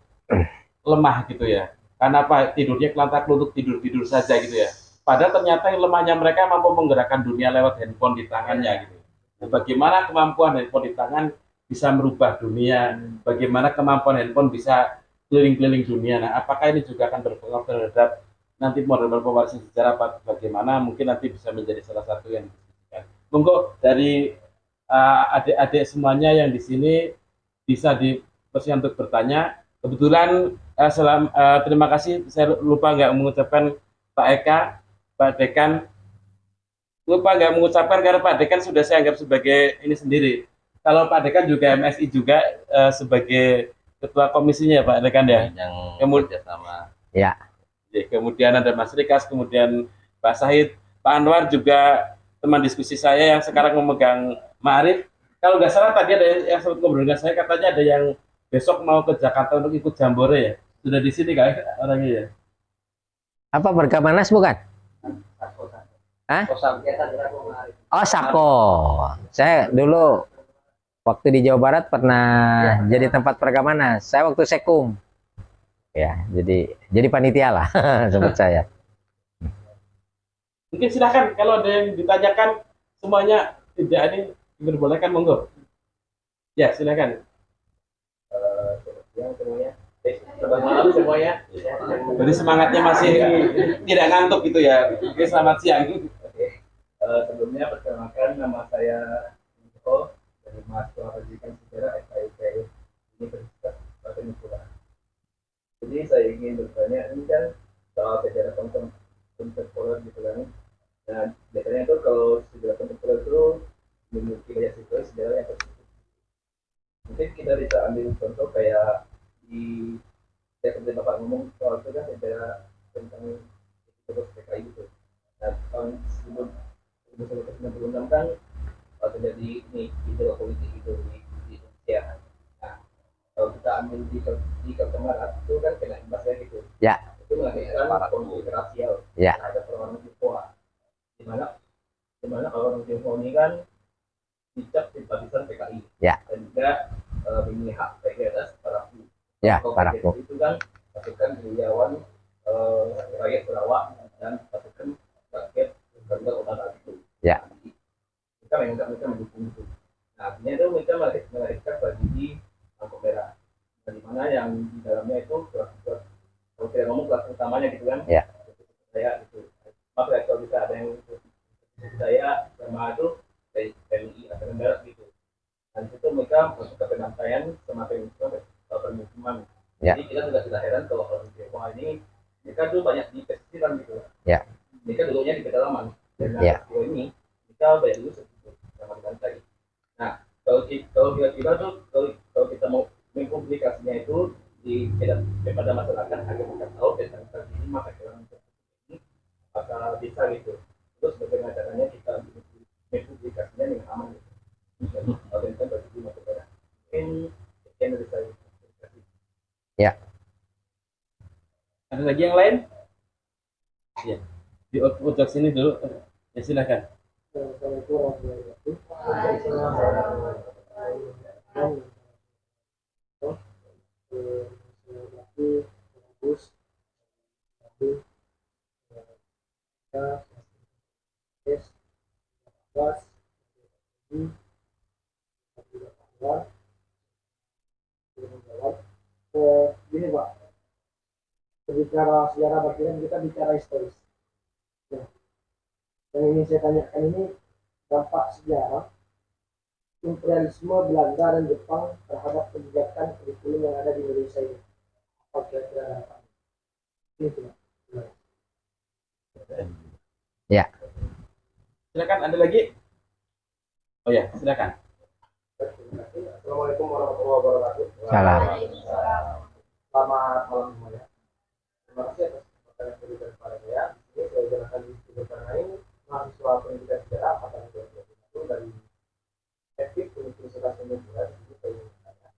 lemah gitu ya. Karena apa? Tidurnya kelantar untuk tidur-tidur saja gitu ya. Padahal ternyata yang lemahnya mereka mampu menggerakkan dunia lewat handphone di tangannya gitu. Nah, bagaimana kemampuan handphone di tangan bisa merubah dunia? Bagaimana kemampuan handphone bisa keliling-keliling dunia? Nah, apakah ini juga akan berpengaruh terhadap nanti model-model pewarisan sejarah bagaimana? Mungkin nanti bisa menjadi salah satu yang didiskusikan. Monggo dari adik-adik semuanya yang di sini bisa dipersilakan untuk bertanya. Kebetulan terima kasih, saya lupa nggak mengucapkan Pak Eka, Pak Dekan, lupa nggak mengucapkan karena Pak Dekan sudah saya anggap sebagai ini sendiri. Kalau Pak Dekan juga MSI juga sebagai ketua komisinya Pak Dekan ya. Yang Kemudian sama. Ya, kemudian ada Mas Rikas, kemudian Pak Sahid, Pak Anwar juga teman diskusi saya yang sekarang memegang Ma'arif. Kalau nggak salah tadi ada yang sempat ngobrol dengan saya, katanya ada yang besok mau ke Jakarta untuk ikut Jambore ya. Sudah di sini kan orangnya ya. apa Berkamanas bukan? Hah? Oh, Sako. Saya dulu waktu di Jawa Barat pernah jadi tempat Perkamanas. Saya waktu Sekum. Ya, jadi panitia lah sebut saya. Mungkin silakan kalau ada yang ditanyakan semuanya tidak ini diperbolehkan monggo. Ya, silakan. Selamat malam semuanya. Jadi semangatnya masih tidak ngantuk gitu ya. Oke, selamat siang. Sebelumnya perkenalkan nama saya Niko dari mahasiswa pendidikan sejarah FKIP Universitas Patimura. Jadi saya ingin bertanya, ini kan soal sejarah kontemporer gitu kan. Nah, biasanya itu kalau sejarah kontemporer itu memiliki banyak sejarah yang tersebut. Mungkin kita bisa ambil contoh kayak di seperti Bapak ngomong soal itu kan sejarah tentang PKI itu. Nah, tahun 1996 kan terjadi ini gejolak politik itu di Indonesia. Nah, kalau kita ambil di Kalimantan Barat itu kan kena imbasnya gitu. Ya. Itu melahirkan konflik rasial Ya. terhadap orang Tionghoa. Dimana kalau orang Tionghoa ini kan dicap simpatisan PKI. Ya. Dan juga memihak PKS para Ya, Paraku. itu kan pasukan gerilyawan rakyat Sarawak dan pasukan rakyat Garuda Utara itu. Ya. Mereka mendukung itu. Nah, artinya itu mereka melahirkan tragedi Angkot Merah. Nah, di mana yang di dalamnya itu kalau kita ngomong kelas utamanya gitu kan? Ya. Saya itu. Maka kalau bisa ada yang saya sama itu TNI Angkatan Darat gitu. Dan itu mereka masuk ke penantaian sama permukiman. Ya. Jadi kita juga tidak heran kalau orang Tionghoa ini mereka tuh banyak di pesisiran gitu. Ya. Mereka dulunya di pedalaman. Dan Ya. ini kita banyak dulu sama dengan tadi. Nah, kalau kira-kira tuh kalau kita mau mengpublikasinya itu kepada masyarakat agar mereka tahu tentang tadi ini maka orang ini apakah bisa gitu. Terus bagaimana caranya kita mengpublikasinya dengan aman gitu. Kalau tentang bagi masyarakat. Mungkin sekian dari saya. Ya. Ada lagi yang lain? Ya. Di ujung sini dulu. Ya, silakan. Gini Pak, berbicara sejarah bagian kita bicara historis. Ya. Yang ingin saya tanyakan ini dampak sejarah imperialisme Belanda dan Jepang terhadap kebijakan kurikulum yang ada di Indonesia ini. Apa kira-kira dampak? Itu. Ya. Silakan, ada lagi? Oh ya, silakan. Assalamualaikum warahmatullahi wabarakatuh. Salam. Selamat malam semuanya. Terima kasih atas kesempatan yang diberikan kepada saya. Ini saya jelaskan di studio karena ini mahasiswa pendidikan sejarah angkatan 2021 dari Etik Universitas Indonesia. Di saya bertanya,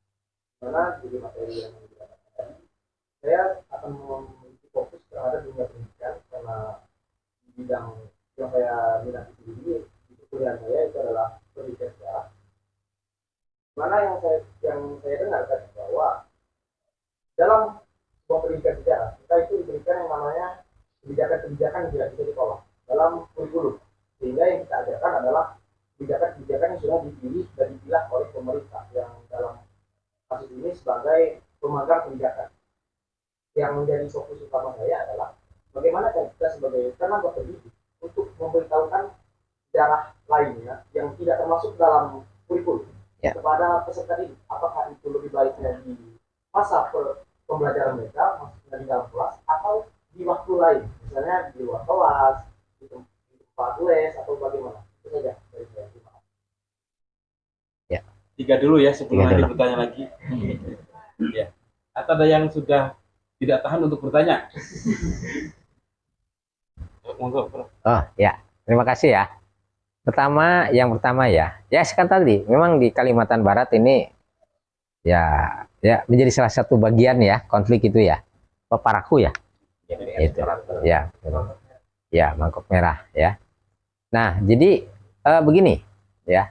mana jadi materi yang diberikan tadi. Saya akan memiliki fokus terhadap dunia pendidikan karena di bidang yang saya minati sendiri itu kuliah saya itu adalah pendidikan sejarah. Mana yang saya dengar tadi bahwa dalam sebuah pendidikan sejarah kita itu diberikan yang namanya kebijakan-kebijakan yang tidak bisa ditolak dalam kurikulum, sehingga yang kita ajarkan adalah kebijakan-kebijakan yang sudah dipilih dan dipilah oleh pemerintah yang dalam kasus ini sebagai pemagang kebijakan. Yang menjadi fokus utama saya adalah bagaimana kita sebagai tenaga pendidik untuk memberitahukan sejarah lainnya yang tidak termasuk dalam kurikulum kepada peserta didik. Apakah itu lebih baiknya di masa pembelajaran mereka, maksudnya di dalam kelas, atau di waktu lain, misalnya di luar kelas, di tempat les, atau bagaimana? Itu saja dari saya. Terima kasih. Tiga dulu ya sebelum Tiga nanti dulu. bertanya lagi. Ya. Atau ada yang sudah tidak tahan untuk bertanya? Monggo, Bro. Oh ya, terima kasih ya. Yang pertama ya kan tadi memang di Kalimantan Barat ini ya menjadi salah satu bagian ya konflik itu ya, Paraku ya, itu ya Mangkok Merah ya. Nah jadi begini ya,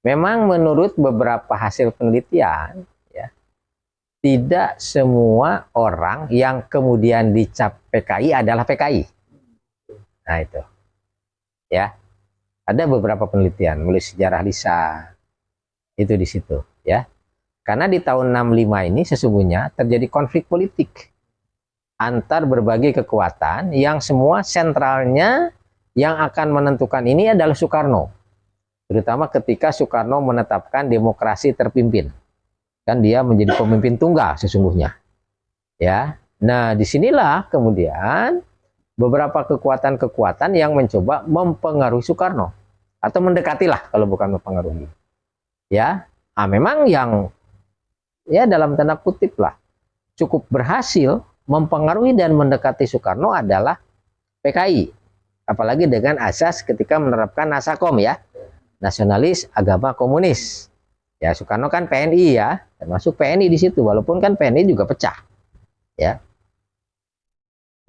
memang menurut beberapa hasil penelitian ya, tidak semua orang yang kemudian dicap PKI adalah PKI. Nah itu ya, ada beberapa penelitian mulai sejarah Lisa itu di situ ya, karena di tahun 65 ini sesungguhnya terjadi konflik politik antar berbagai kekuatan yang semua sentralnya yang akan menentukan ini adalah Soekarno, terutama ketika Soekarno menetapkan demokrasi terpimpin, kan dia menjadi pemimpin tunggal sesungguhnya ya. Nah disinilah kemudian beberapa kekuatan-kekuatan yang mencoba mempengaruhi Soekarno atau mendekatilah kalau bukan mempengaruhi ya. Memang yang ya dalam tanda kutip lah cukup berhasil mempengaruhi dan mendekati Soekarno adalah PKI, apalagi dengan asas ketika menerapkan Nasakom ya, nasionalis agama komunis ya. Soekarno kan PNI ya, termasuk PNI di situ, walaupun kan PNI juga pecah ya.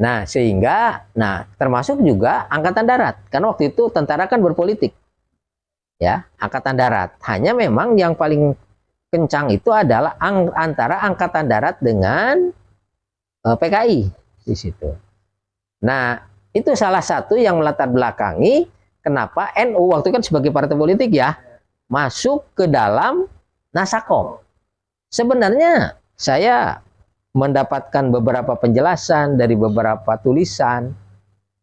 Nah sehingga termasuk juga Angkatan Darat, karena waktu itu tentara kan berpolitik ya, Angkatan Darat. Hanya memang yang paling kencang itu adalah antara Angkatan Darat dengan PKI di situ. Nah itu salah satu yang melatar belakangi kenapa NU waktu itu kan sebagai partai politik ya masuk ke dalam Nasakom. Sebenarnya saya mendapatkan beberapa penjelasan dari beberapa tulisan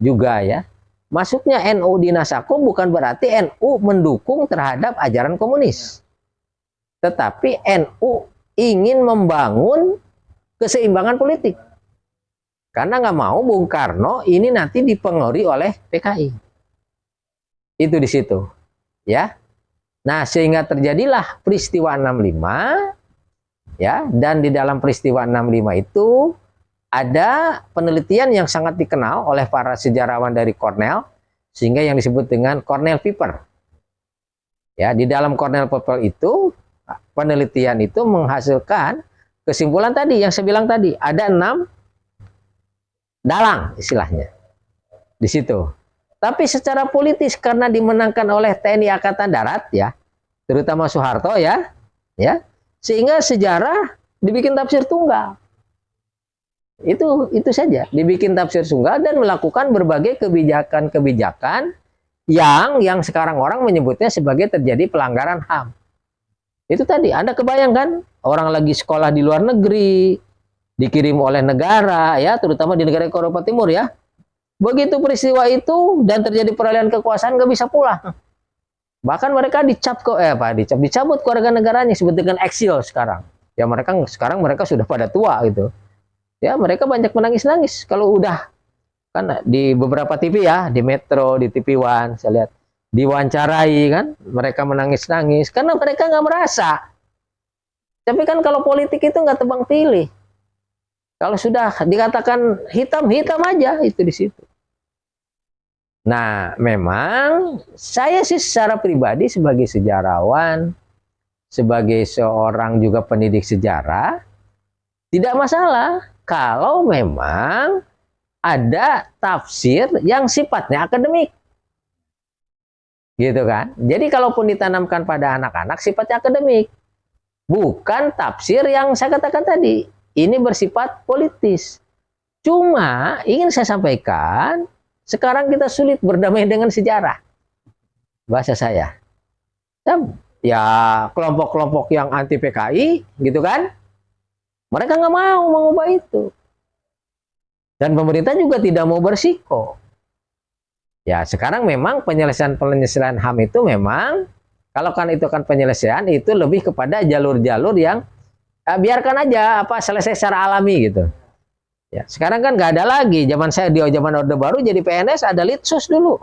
juga ya, masuknya NU di Nasakom bukan berarti NU mendukung terhadap ajaran komunis, tetapi NU ingin membangun keseimbangan politik karena nggak mau Bung Karno ini nanti dipengaruhi oleh PKI. Itu di situ ya. Nah sehingga terjadilah peristiwa 65 ya, dan di dalam peristiwa 65 itu ada penelitian yang sangat dikenal oleh para sejarawan dari Cornell, sehingga yang disebut dengan Cornell Paper. Ya, di dalam Cornell Paper itu penelitian itu menghasilkan kesimpulan tadi yang saya bilang tadi, ada 6 dalang istilahnya di situ. Tapi secara politis karena dimenangkan oleh TNI Angkatan Darat ya, terutama Soeharto ya, sehingga sejarah dibikin tafsir tunggal. Itu saja, dibikin tafsir tunggal dan melakukan berbagai kebijakan-kebijakan yang sekarang orang menyebutnya sebagai terjadi pelanggaran HAM. Itu tadi, Anda kebayangkan orang lagi sekolah di luar negeri, dikirim oleh negara ya, terutama di negara Eropa Timur ya. Begitu peristiwa itu dan terjadi peralihan kekuasaan nggak bisa pulang. Bahkan mereka dicabut kewarganegaranya, disebut dengan eksil sekarang. Ya sekarang mereka sudah pada tua gitu. Ya mereka banyak menangis-nangis kalau udah kan di beberapa TV ya, di Metro, di TV One saya lihat Diwawancarai kan, mereka menangis-nangis karena mereka nggak merasa. Tapi kan kalau politik itu nggak tebang pilih. Kalau sudah dikatakan hitam, hitam aja itu di situ. Nah, memang saya sih secara pribadi sebagai sejarawan, sebagai seorang juga pendidik sejarah, tidak masalah kalau memang ada tafsir yang sifatnya akademik. Gitu kan? Jadi kalaupun ditanamkan pada anak-anak sifatnya akademik, bukan tafsir yang saya katakan tadi. Ini bersifat politis. Cuma ingin saya sampaikan, sekarang kita sulit berdamai dengan sejarah. Bahasa saya. Ya kelompok-kelompok yang anti PKI, gitu kan? Mereka nggak mau mengubah itu. Dan pemerintah juga tidak mau bersiko. Ya, sekarang memang penyelesaian HAM itu memang, kalau kan itu kan penyelesaian itu lebih kepada jalur-jalur yang biarkan aja selesai secara alami gitu. Ya, sekarang kan nggak ada lagi. Zaman saya di zaman Orde Baru jadi PNS ada litsus dulu.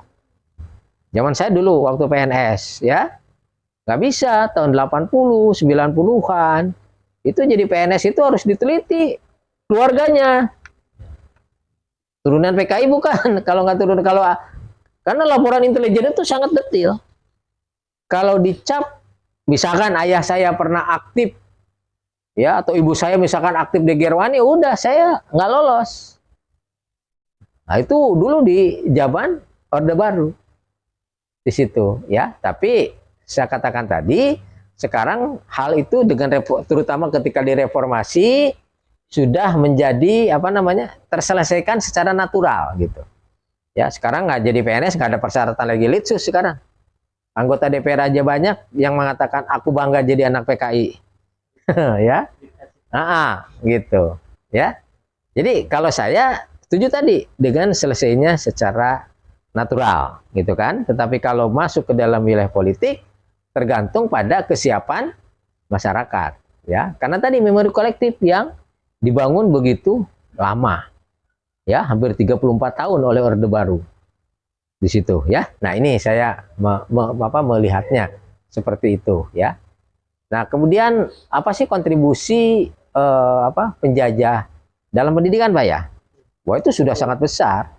Zaman saya dulu waktu PNS ya. Nggak bisa tahun 80, 90-an. Itu jadi PNS itu harus diteliti keluarganya. Turunan PKI bukan. Kalau nggak turun, karena laporan intelijen itu sangat detail. Kalau dicap, misalkan ayah saya pernah aktif, ya, atau ibu saya misalkan aktif di Gerwani, udah saya nggak lolos. Nah itu dulu di zaman Orde Baru di situ, ya. Tapi saya katakan tadi, sekarang hal itu dengan terutama ketika direformasi sudah menjadi terselesaikan secara natural gitu. Ya, sekarang nggak jadi PNS, nggak ada persyaratan lagi litsus sekarang. Anggota DPR aja banyak yang mengatakan aku bangga jadi anak PKI. Ya. Gitu. Ya. Jadi kalau saya setuju tadi dengan selesainya secara natural, gitu kan? Tetapi kalau masuk ke dalam wilayah politik tergantung pada kesiapan masyarakat, ya. Karena tadi memori kolektif yang dibangun begitu lama. Ya, hampir 34 tahun oleh Orde Baru di situ, ya. Nah, ini saya melihatnya seperti itu, ya. Nah, kemudian apa sih kontribusi penjajah dalam pendidikan, Pak ya? Wah, itu sudah sangat besar.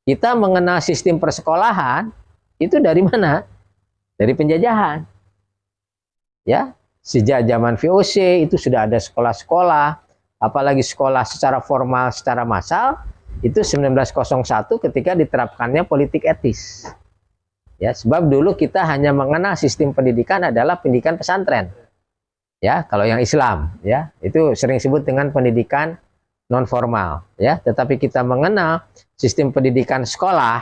Kita mengenal sistem persekolahan itu dari mana? Dari penjajahan. Ya, sejak zaman VOC itu sudah ada sekolah-sekolah, apalagi sekolah secara formal, secara massal. Itu 1901 ketika diterapkannya politik etis. Ya, sebab dulu kita hanya mengenal sistem pendidikan adalah pendidikan pesantren. Ya, kalau yang Islam, ya, itu sering disebut dengan pendidikan non formal, ya. Tetapi kita mengenal sistem pendidikan sekolah,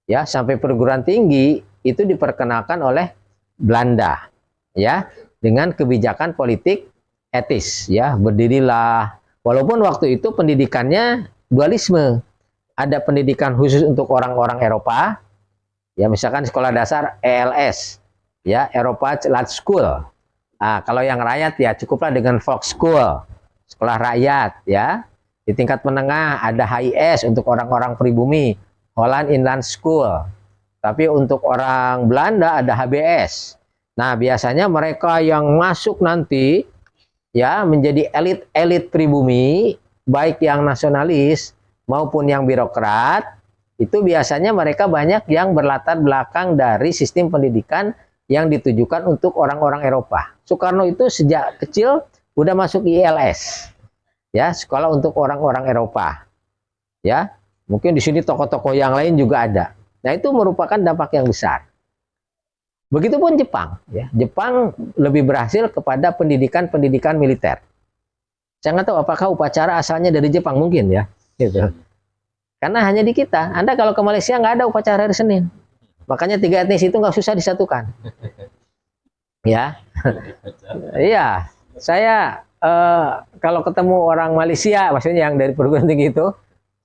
ya, sampai perguruan tinggi itu diperkenalkan oleh Belanda, ya, dengan kebijakan politik etis, ya. Berdirilah, walaupun waktu itu pendidikannya dualisme. Ada pendidikan khusus untuk orang-orang Eropa, ya, misalkan sekolah dasar ELS, ya, Eropa Law School. Nah, kalau yang rakyat ya cukuplah dengan Volk School, sekolah rakyat, ya. Di tingkat menengah ada HIS untuk orang-orang pribumi, Holland Inland School. Tapi untuk orang Belanda ada HBS. Nah, biasanya mereka yang masuk nanti ya menjadi elit-elit pribumi, baik yang nasionalis maupun yang birokrat, itu biasanya mereka banyak yang berlatar belakang dari sistem pendidikan yang ditujukan untuk orang-orang Eropa. Soekarno itu sejak kecil udah masuk ILS, ya, sekolah untuk orang-orang Eropa, ya. Mungkin di sini tokoh-tokoh yang lain juga ada. Nah, itu merupakan dampak yang besar. Begitupun Jepang, ya. Jepang lebih berhasil kepada pendidikan militer. Saya nggak tahu apakah upacara asalnya dari Jepang, mungkin ya, gitu. Karena hanya di kita. Anda kalau ke Malaysia nggak ada upacara hari Senin. Makanya 3 etnis itu nggak susah disatukan. Ya, iya. Saya kalau ketemu orang Malaysia, maksudnya yang dari perguruan tinggi itu,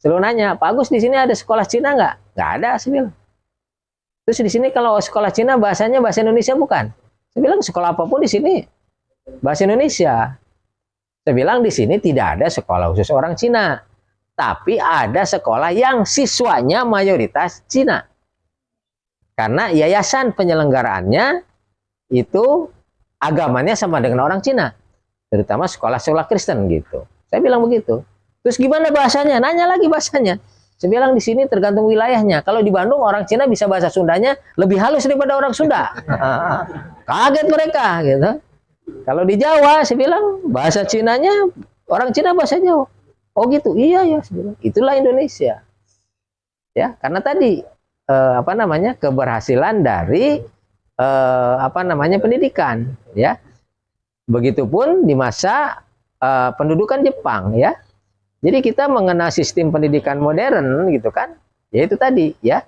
selalu nanya, Pak Agus di sini ada sekolah Cina nggak? Nggak ada, saya bilang. Terus di sini kalau sekolah Cina bahasanya bahasa Indonesia bukan? Saya bilang sekolah apapun di sini bahasa Indonesia. Saya bilang di sini tidak ada sekolah khusus orang Cina, tapi ada sekolah yang siswanya mayoritas Cina. Karena yayasan penyelenggaraannya itu agamanya sama dengan orang Cina, terutama sekolah-sekolah Kristen gitu. Saya bilang begitu. Terus gimana bahasanya? Nanya lagi bahasanya. Saya bilang di sini tergantung wilayahnya. Kalau di Bandung orang Cina bisa bahasa Sundanya lebih halus daripada orang Sunda. Kaget mereka gitu. Kalau di Jawa saya bilang bahasa Cinanya orang Cina bahasa Jawa. Oh gitu. Iya ya, saya bilang. Itulah Indonesia. Ya, karena tadi keberhasilan dari pendidikan, ya. Begitupun di masa pendudukan Jepang, ya. Jadi kita mengenal sistem pendidikan modern gitu kan, yaitu tadi ya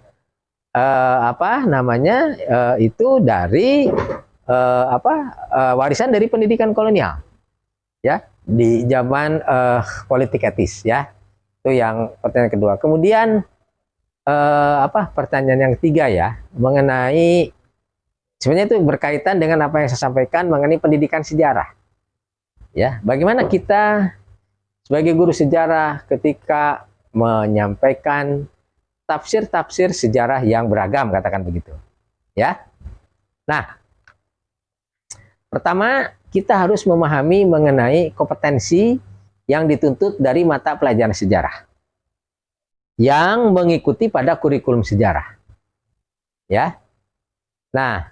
itu dari warisan dari pendidikan kolonial, ya, di zaman politik etis, ya. Itu yang pertanyaan kedua. Kemudian pertanyaan yang ketiga ya, mengenai sebenarnya itu berkaitan dengan apa yang saya sampaikan mengenai pendidikan sejarah. Ya, bagaimana kita sebagai guru sejarah ketika menyampaikan tafsir-tafsir sejarah yang beragam, katakan begitu. Ya. Nah, pertama kita harus memahami mengenai kompetensi yang dituntut dari mata pelajaran sejarah yang mengikuti pada kurikulum sejarah. Ya. Nah,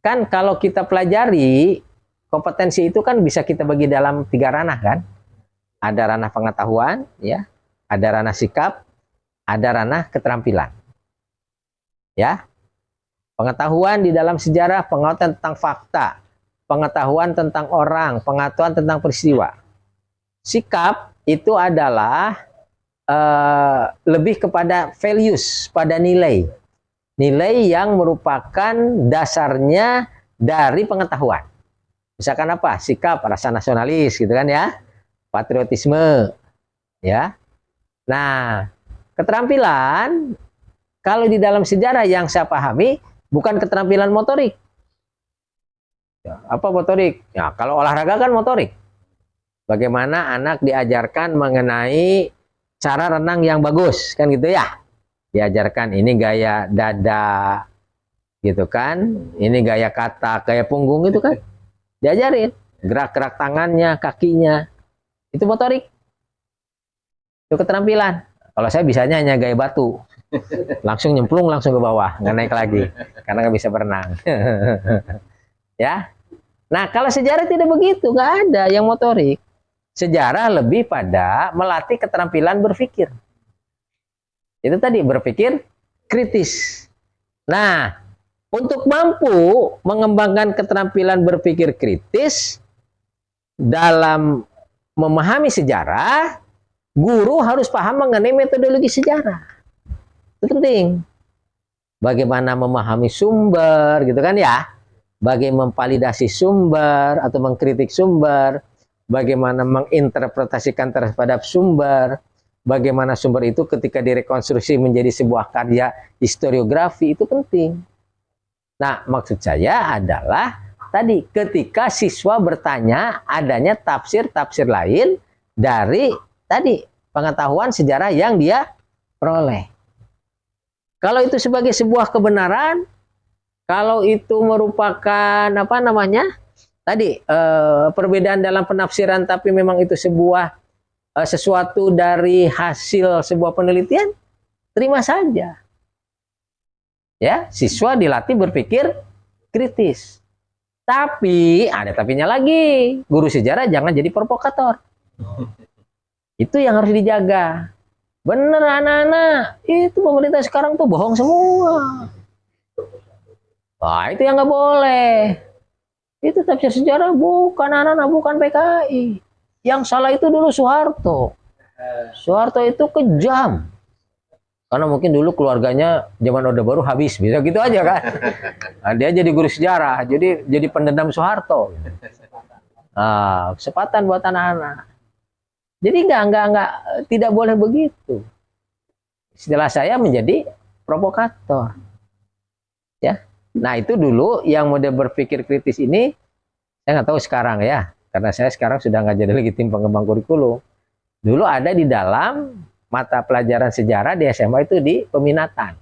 kan kalau kita pelajari kompetensi itu kan bisa kita bagi dalam 3 ranah kan? Ada ranah pengetahuan, ya, ada ranah sikap, ada ranah keterampilan. Ya. Pengetahuan di dalam sejarah, pengetahuan tentang fakta, pengetahuan tentang orang, pengetahuan tentang peristiwa. Sikap itu adalah lebih kepada values, pada nilai. Nilai yang merupakan dasarnya dari pengetahuan. Misalkan apa? Sikap, rasa nasionalis gitu kan ya. Patriotisme, ya. Nah, keterampilan kalau di dalam sejarah yang saya pahami bukan keterampilan motorik. Ya, apa motorik? Ya, kalau olahraga kan motorik. Bagaimana anak diajarkan mengenai cara renang yang bagus, kan gitu ya. Diajarkan ini gaya dada, gitu kan. Ini gaya kata, gaya punggung itu kan. Diajarin gerak-gerak tangannya, kakinya. Itu motorik. Itu keterampilan. Kalau saya bisanya hanya gaya batu. Langsung nyemplung, langsung ke bawah. Nggak naik lagi. Karena nggak bisa berenang. Ya. Nah, kalau sejarah tidak begitu. Nggak ada yang motorik. Sejarah lebih pada melatih keterampilan berpikir. Itu tadi, berpikir kritis. Nah, untuk mampu mengembangkan keterampilan berpikir kritis dalam memahami sejarah, guru harus paham mengenai metodologi sejarah. Itu penting. Bagaimana memahami sumber, gitu kan ya. Bagaimana memvalidasi sumber atau mengkritik sumber. Bagaimana menginterpretasikan terhadap sumber. Bagaimana sumber itu ketika direkonstruksi menjadi sebuah karya historiografi, itu penting. Nah, maksud saya adalah tadi ketika siswa bertanya adanya tafsir-tafsir lain dari tadi pengetahuan sejarah yang dia peroleh. Kalau itu sebagai sebuah kebenaran, kalau itu merupakan perbedaan dalam penafsiran tapi memang itu sebuah sesuatu dari hasil sebuah penelitian, terima saja. Ya, siswa dilatih berpikir kritis. Tapi ada tapinya lagi, guru sejarah jangan jadi provokator. Itu yang harus dijaga. Bener anak-anak, itu pemerintah sekarang tuh bohong semua. Wah, itu yang nggak boleh. Itu tafsir sejarah bukan anak-anak, bukan PKI. Yang salah itu dulu Soeharto. Soeharto itu kejam. Karena mungkin dulu keluarganya zaman Orde Baru habis, bisa gitu aja kan. Nah, dia jadi guru sejarah, jadi pendendam Soeharto. Kesempatan buat anak-anak. Jadi tidak boleh begitu. Setelah saya menjadi provokator. Ya. Nah, itu dulu yang model berpikir kritis ini saya nggak tahu sekarang ya, karena saya sekarang sudah nggak jadi lagi tim pengembang kurikulum. Dulu ada di dalam mata pelajaran sejarah di SMA itu di peminatan.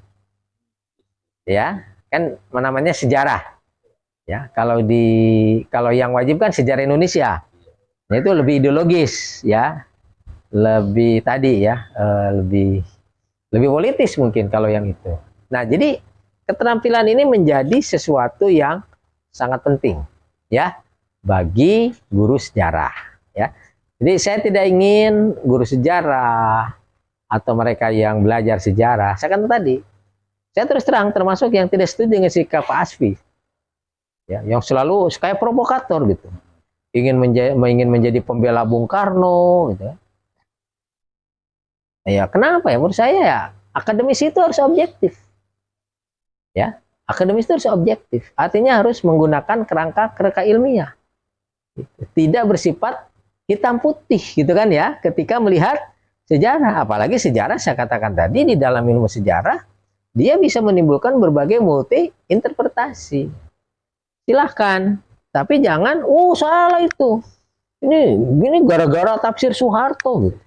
Ya, kan namanya sejarah. Ya, kalau yang wajib kan sejarah Indonesia. Nah, itu lebih ideologis ya. Lebih tadi ya, lebih politis mungkin kalau yang itu. Nah, jadi keterampilan ini menjadi sesuatu yang sangat penting ya bagi guru sejarah ya. Jadi saya tidak ingin guru sejarah atau mereka yang belajar sejarah, saya kan tadi, saya terus terang termasuk yang tidak setuju dengan sikap Pak Asfi ya, yang selalu kayak provokator gitu, ingin menjadi pembela Bung Karno gitu. Ya kenapa ya, menurut saya ya akademisi itu harus objektif ya, akademis itu harus objektif, artinya harus menggunakan kerangka ilmiah, tidak bersifat hitam putih gitu kan ya ketika melihat sejarah. Apalagi sejarah, saya katakan tadi, di dalam ilmu sejarah dia bisa menimbulkan berbagai multi interpretasi. Silahkan, tapi jangan salah itu, ini gara-gara tafsir Soeharto gitu.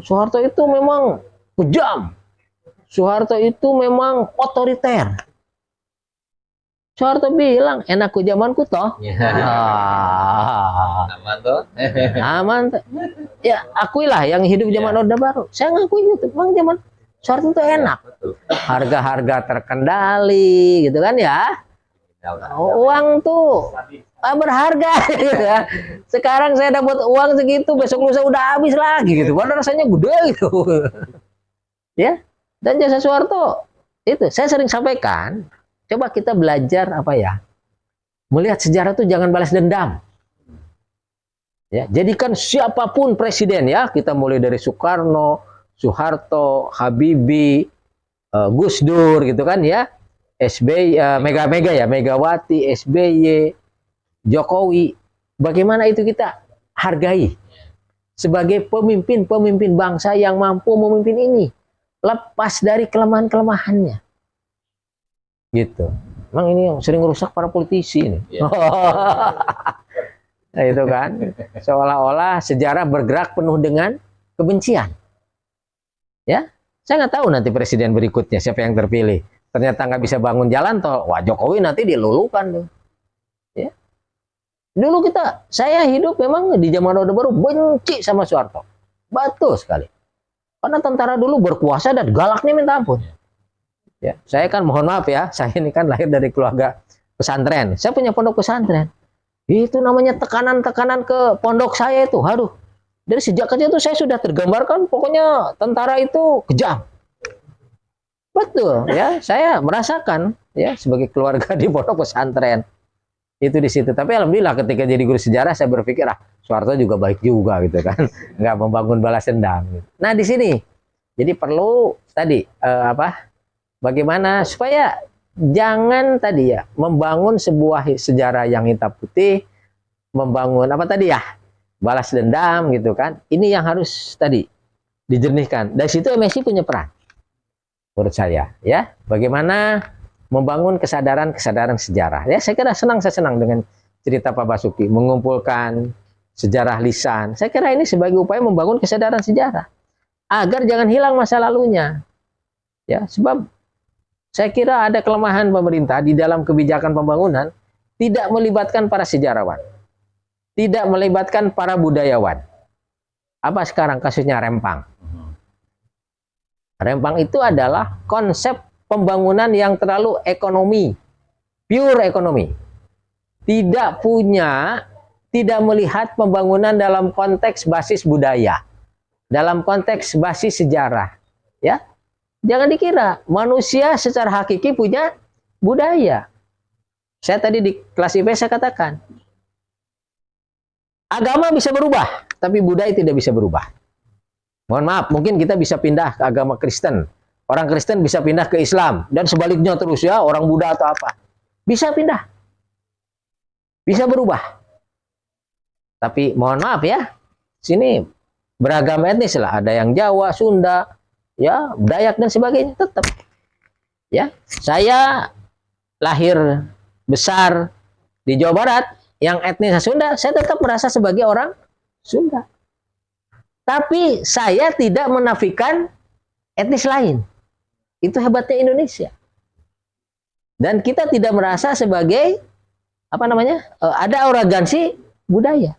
Soeharto itu memang kejam, Soeharto itu memang otoriter. Soeharto bilang, enakku zamanku toh. Aman tuh. Aman. Ya, akuilah yang hidup zaman Orde Baru. Saya ngakui itu, memang zaman Soeharto itu enak. Harga-harga terkendali, gitu kan ya. Uang tuh berharga. Gitu ya. Sekarang saya dapat uang segitu, besok lusa udah habis lagi gitu. Padahal rasanya gede gitu. Ya. Dan jasa Soeharto itu saya sering sampaikan. Coba kita belajar melihat sejarah itu jangan balas dendam. Ya, jadikan siapapun presiden ya, kita mulai dari Soekarno, Soeharto, Habibie, Gus Dur gitu kan ya, SBY, Megawati, SBY, Jokowi, bagaimana itu kita hargai sebagai pemimpin bangsa yang mampu memimpin ini, lepas dari kelemahan-kelemahannya. Gitu. Emang ini yang sering rusak para politisi ini. Yeah. Nah, itu kan seolah-olah sejarah bergerak penuh dengan kebencian. Ya, saya nggak tahu nanti presiden berikutnya siapa yang terpilih. Ternyata nggak bisa bangun jalan tol, wah Jokowi nanti dilulukan tuh. Ya. Dulu saya hidup memang di zaman Orde Baru benci sama Soeharto, betul sekali. Karena tentara dulu berkuasa dan galaknya minta ampun. Ya, saya kan mohon maaf ya, saya ini kan lahir dari keluarga pesantren. Saya punya pondok pesantren. Itu namanya tekanan-tekanan ke pondok saya itu. Aduh, dari sejak kecil itu saya sudah tergambarkan pokoknya tentara itu kejam. Betul ya, saya merasakan ya sebagai keluarga di pondok pesantren. Itu di situ. Tapi alhamdulillah ketika jadi guru sejarah saya berpikir Soeharto juga baik juga gitu kan. Nggak membangun balas dendam gitu. Nah, di sini jadi perlu tadi bagaimana supaya jangan tadi ya membangun sebuah sejarah yang hitam putih, membangun balas dendam gitu kan. Ini yang harus tadi dijernihkan. Dari situ MSI punya peran menurut saya ya. Bagaimana membangun kesadaran sejarah. Ya, saya kira saya senang dengan cerita Pak Basuki mengumpulkan sejarah lisan. Saya kira ini sebagai upaya membangun kesadaran sejarah agar jangan hilang masa lalunya. Ya, sebab saya kira ada kelemahan pemerintah di dalam kebijakan pembangunan, tidak melibatkan para sejarawan, tidak melibatkan para budayawan. Apa sekarang kasusnya Rempang? Rempang itu adalah konsep pembangunan yang terlalu ekonomi, pure ekonomi. Tidak melihat pembangunan dalam konteks basis budaya, dalam konteks basis sejarah. Ya. Jangan dikira manusia secara hakiki punya budaya. Saya tadi di kelas IP saya katakan, agama bisa berubah, tapi budaya tidak bisa berubah. Mohon maaf, mungkin kita bisa pindah ke agama Kristen. Orang Kristen bisa pindah ke Islam. Dan sebaliknya terus ya, orang Buddha atau apa. Bisa pindah. Bisa berubah. Tapi mohon maaf ya, sini beragam etnis lah. Ada yang Jawa, Sunda, ya, Dayak dan sebagainya, tetap. Ya, saya lahir besar di Jawa Barat, yang etnis Sunda, saya tetap merasa sebagai orang Sunda. Tapi saya tidak menafikan etnis lain. Itu hebatnya Indonesia. Dan kita tidak merasa sebagai apa namanya? Ada arogansi budaya.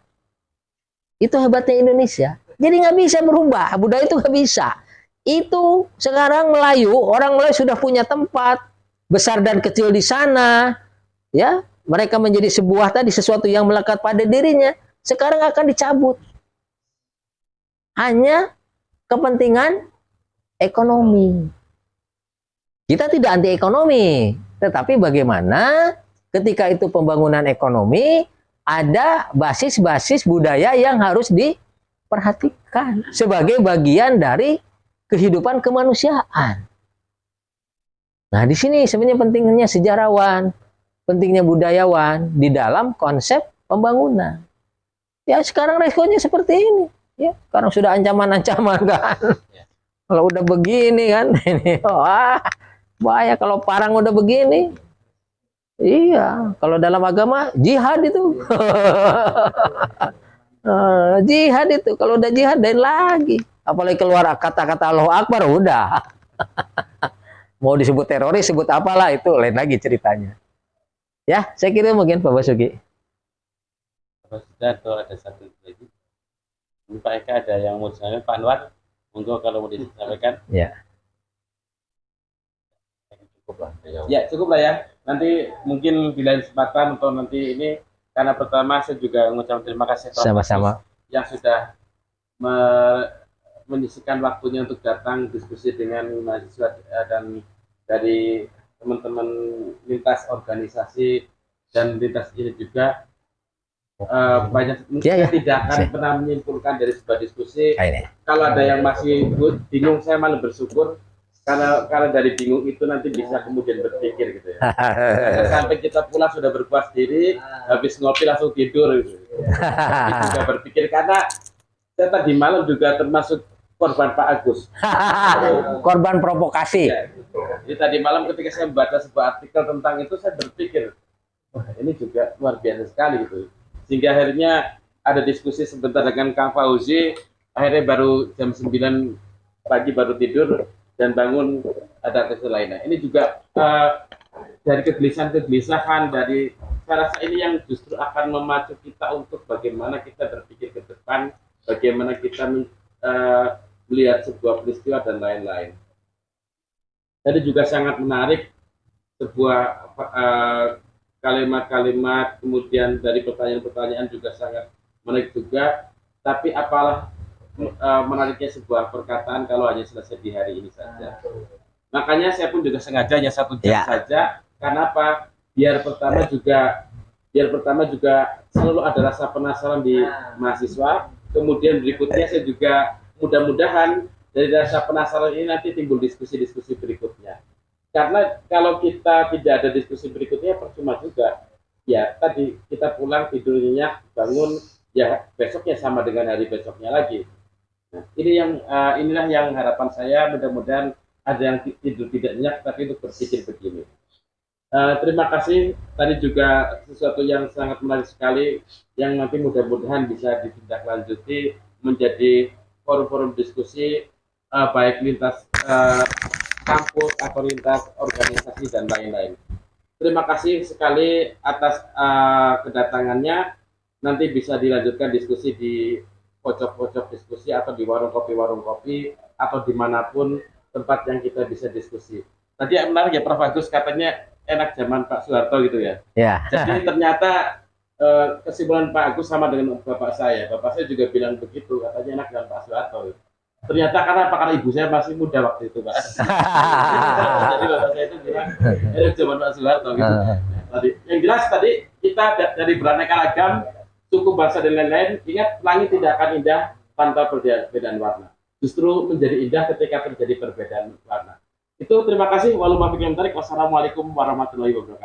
Itu hebatnya Indonesia. Jadi nggak bisa berubah, budaya itu nggak bisa. Itu sekarang Melayu, orang Melayu sudah punya tempat besar dan kecil di sana, ya. Mereka menjadi sebuah tadi sesuatu yang melekat pada dirinya. Sekarang akan dicabut. Hanya kepentingan ekonomi. Kita tidak anti ekonomi, tetapi bagaimana ketika itu pembangunan ekonomi ada basis-basis budaya yang harus diperhatikan sebagai bagian dari kehidupan kemanusiaan. Nah, di sini sebenarnya pentingnya sejarawan, pentingnya budayawan di dalam konsep pembangunan. Ya, sekarang resikonya seperti ini. Ya, sekarang sudah ancaman-ancaman kan. Kalau udah begini kan, ini wah, bahaya kalau parang udah begini. Iya, kalau dalam agama jihad itu. Jihad itu, kalau udah jihad dan lagi. Apalagi keluar kata-kata Allahu Akbar, udah. Mau disebut teroris, sebut apalah, itu lain lagi ceritanya. Ya, saya kira mungkin Pak Basuki. Pak Sudarto ada satu lagi. Ini Pak Eka ada yang mau disampaikan, Pak Anwar, monggo kalau mau disampaikan. Ya. Cukup lah. Ya, cukup lah ya. Nanti mungkin di lain kesempatan atau nanti ini, karena pertama saya juga mengucapkan terima kasih Sama-sama yang sudah menyisikan waktunya untuk datang diskusi dengan mahasiswa dan dari teman-teman lintas organisasi dan lintas ini juga banyak mungkin tidak akan pernah menyimpulkan dari sebuah diskusi. Kalau ada yang masih bingung, saya malah bersyukur karena dari bingung itu nanti bisa kemudian berpikir gitu ya. Sampai kita pulang sudah berpuas diri, habis ngopi langsung tidur gitu. Tapi juga berpikir karena saya tadi malam juga termasuk korban Pak Agus. Korban provokasi. Ya, jadi tadi malam ketika saya membaca sebuah artikel tentang itu, saya berpikir, wah ini juga luar biasa sekali gitu. Sehingga akhirnya ada diskusi sebentar dengan Kang Fauzi, akhirnya baru jam 9 pagi baru tidur dan bangun ada aktivitas lainnya. Ini juga dari kegelisahan dari saya rasa ini yang justru akan memacu kita untuk bagaimana kita berpikir ke depan, bagaimana kita melihat sebuah peristiwa dan lain-lain. Tadi juga sangat menarik sebuah kalimat-kalimat, kemudian dari pertanyaan-pertanyaan juga sangat menarik juga. Tapi apalah menariknya sebuah perkataan kalau hanya selesai di hari ini saja. Makanya saya pun juga sengaja hanya 1 jam saja. Karena apa? Biar pertama juga selalu ada rasa penasaran di mahasiswa. Kemudian berikutnya saya juga mudah-mudahan dari rasa penasaran ini nanti timbul diskusi-diskusi berikutnya. Karena kalau kita tidak ada diskusi berikutnya percuma juga. Ya tadi kita pulang tidur nyenyak, bangun ya besoknya sama dengan hari besoknya lagi. Nah, inilah yang harapan saya, mudah-mudahan ada yang tidur tidak nyenyak tapi untuk berpikir begini. Terima kasih, tadi juga sesuatu yang sangat menarik sekali yang nanti mudah-mudahan bisa ditindaklanjuti menjadi forum-forum diskusi baik lintas kampus atau lintas organisasi dan lain-lain. Terima kasih sekali atas kedatangannya. Nanti bisa dilanjutkan diskusi di pojok-pojok diskusi atau di warung kopi atau dimanapun tempat yang kita bisa diskusi. Tadi yang menarik ya Prof. Agus katanya enak zaman Pak Soeharto gitu ya. Jadi ternyata kesimpulan Pak Agus sama dengan bapak saya. Bapak saya juga bilang begitu, katanya enak dengan Pak Soeharto. Ternyata karena ibu saya masih muda waktu itu, Pak. Jadi bapak saya itu bilang enak zaman Pak Soeharto gitu. Tadi yang jelas tadi kita dari beraneka ragam suku bangsa dan lain-lain, ingat langit tidak akan indah tanpa perbedaan warna. Justru menjadi indah ketika terjadi perbedaan warna. Itu terima kasih. Wassalamualaikum warahmatullahi wabarakatuh.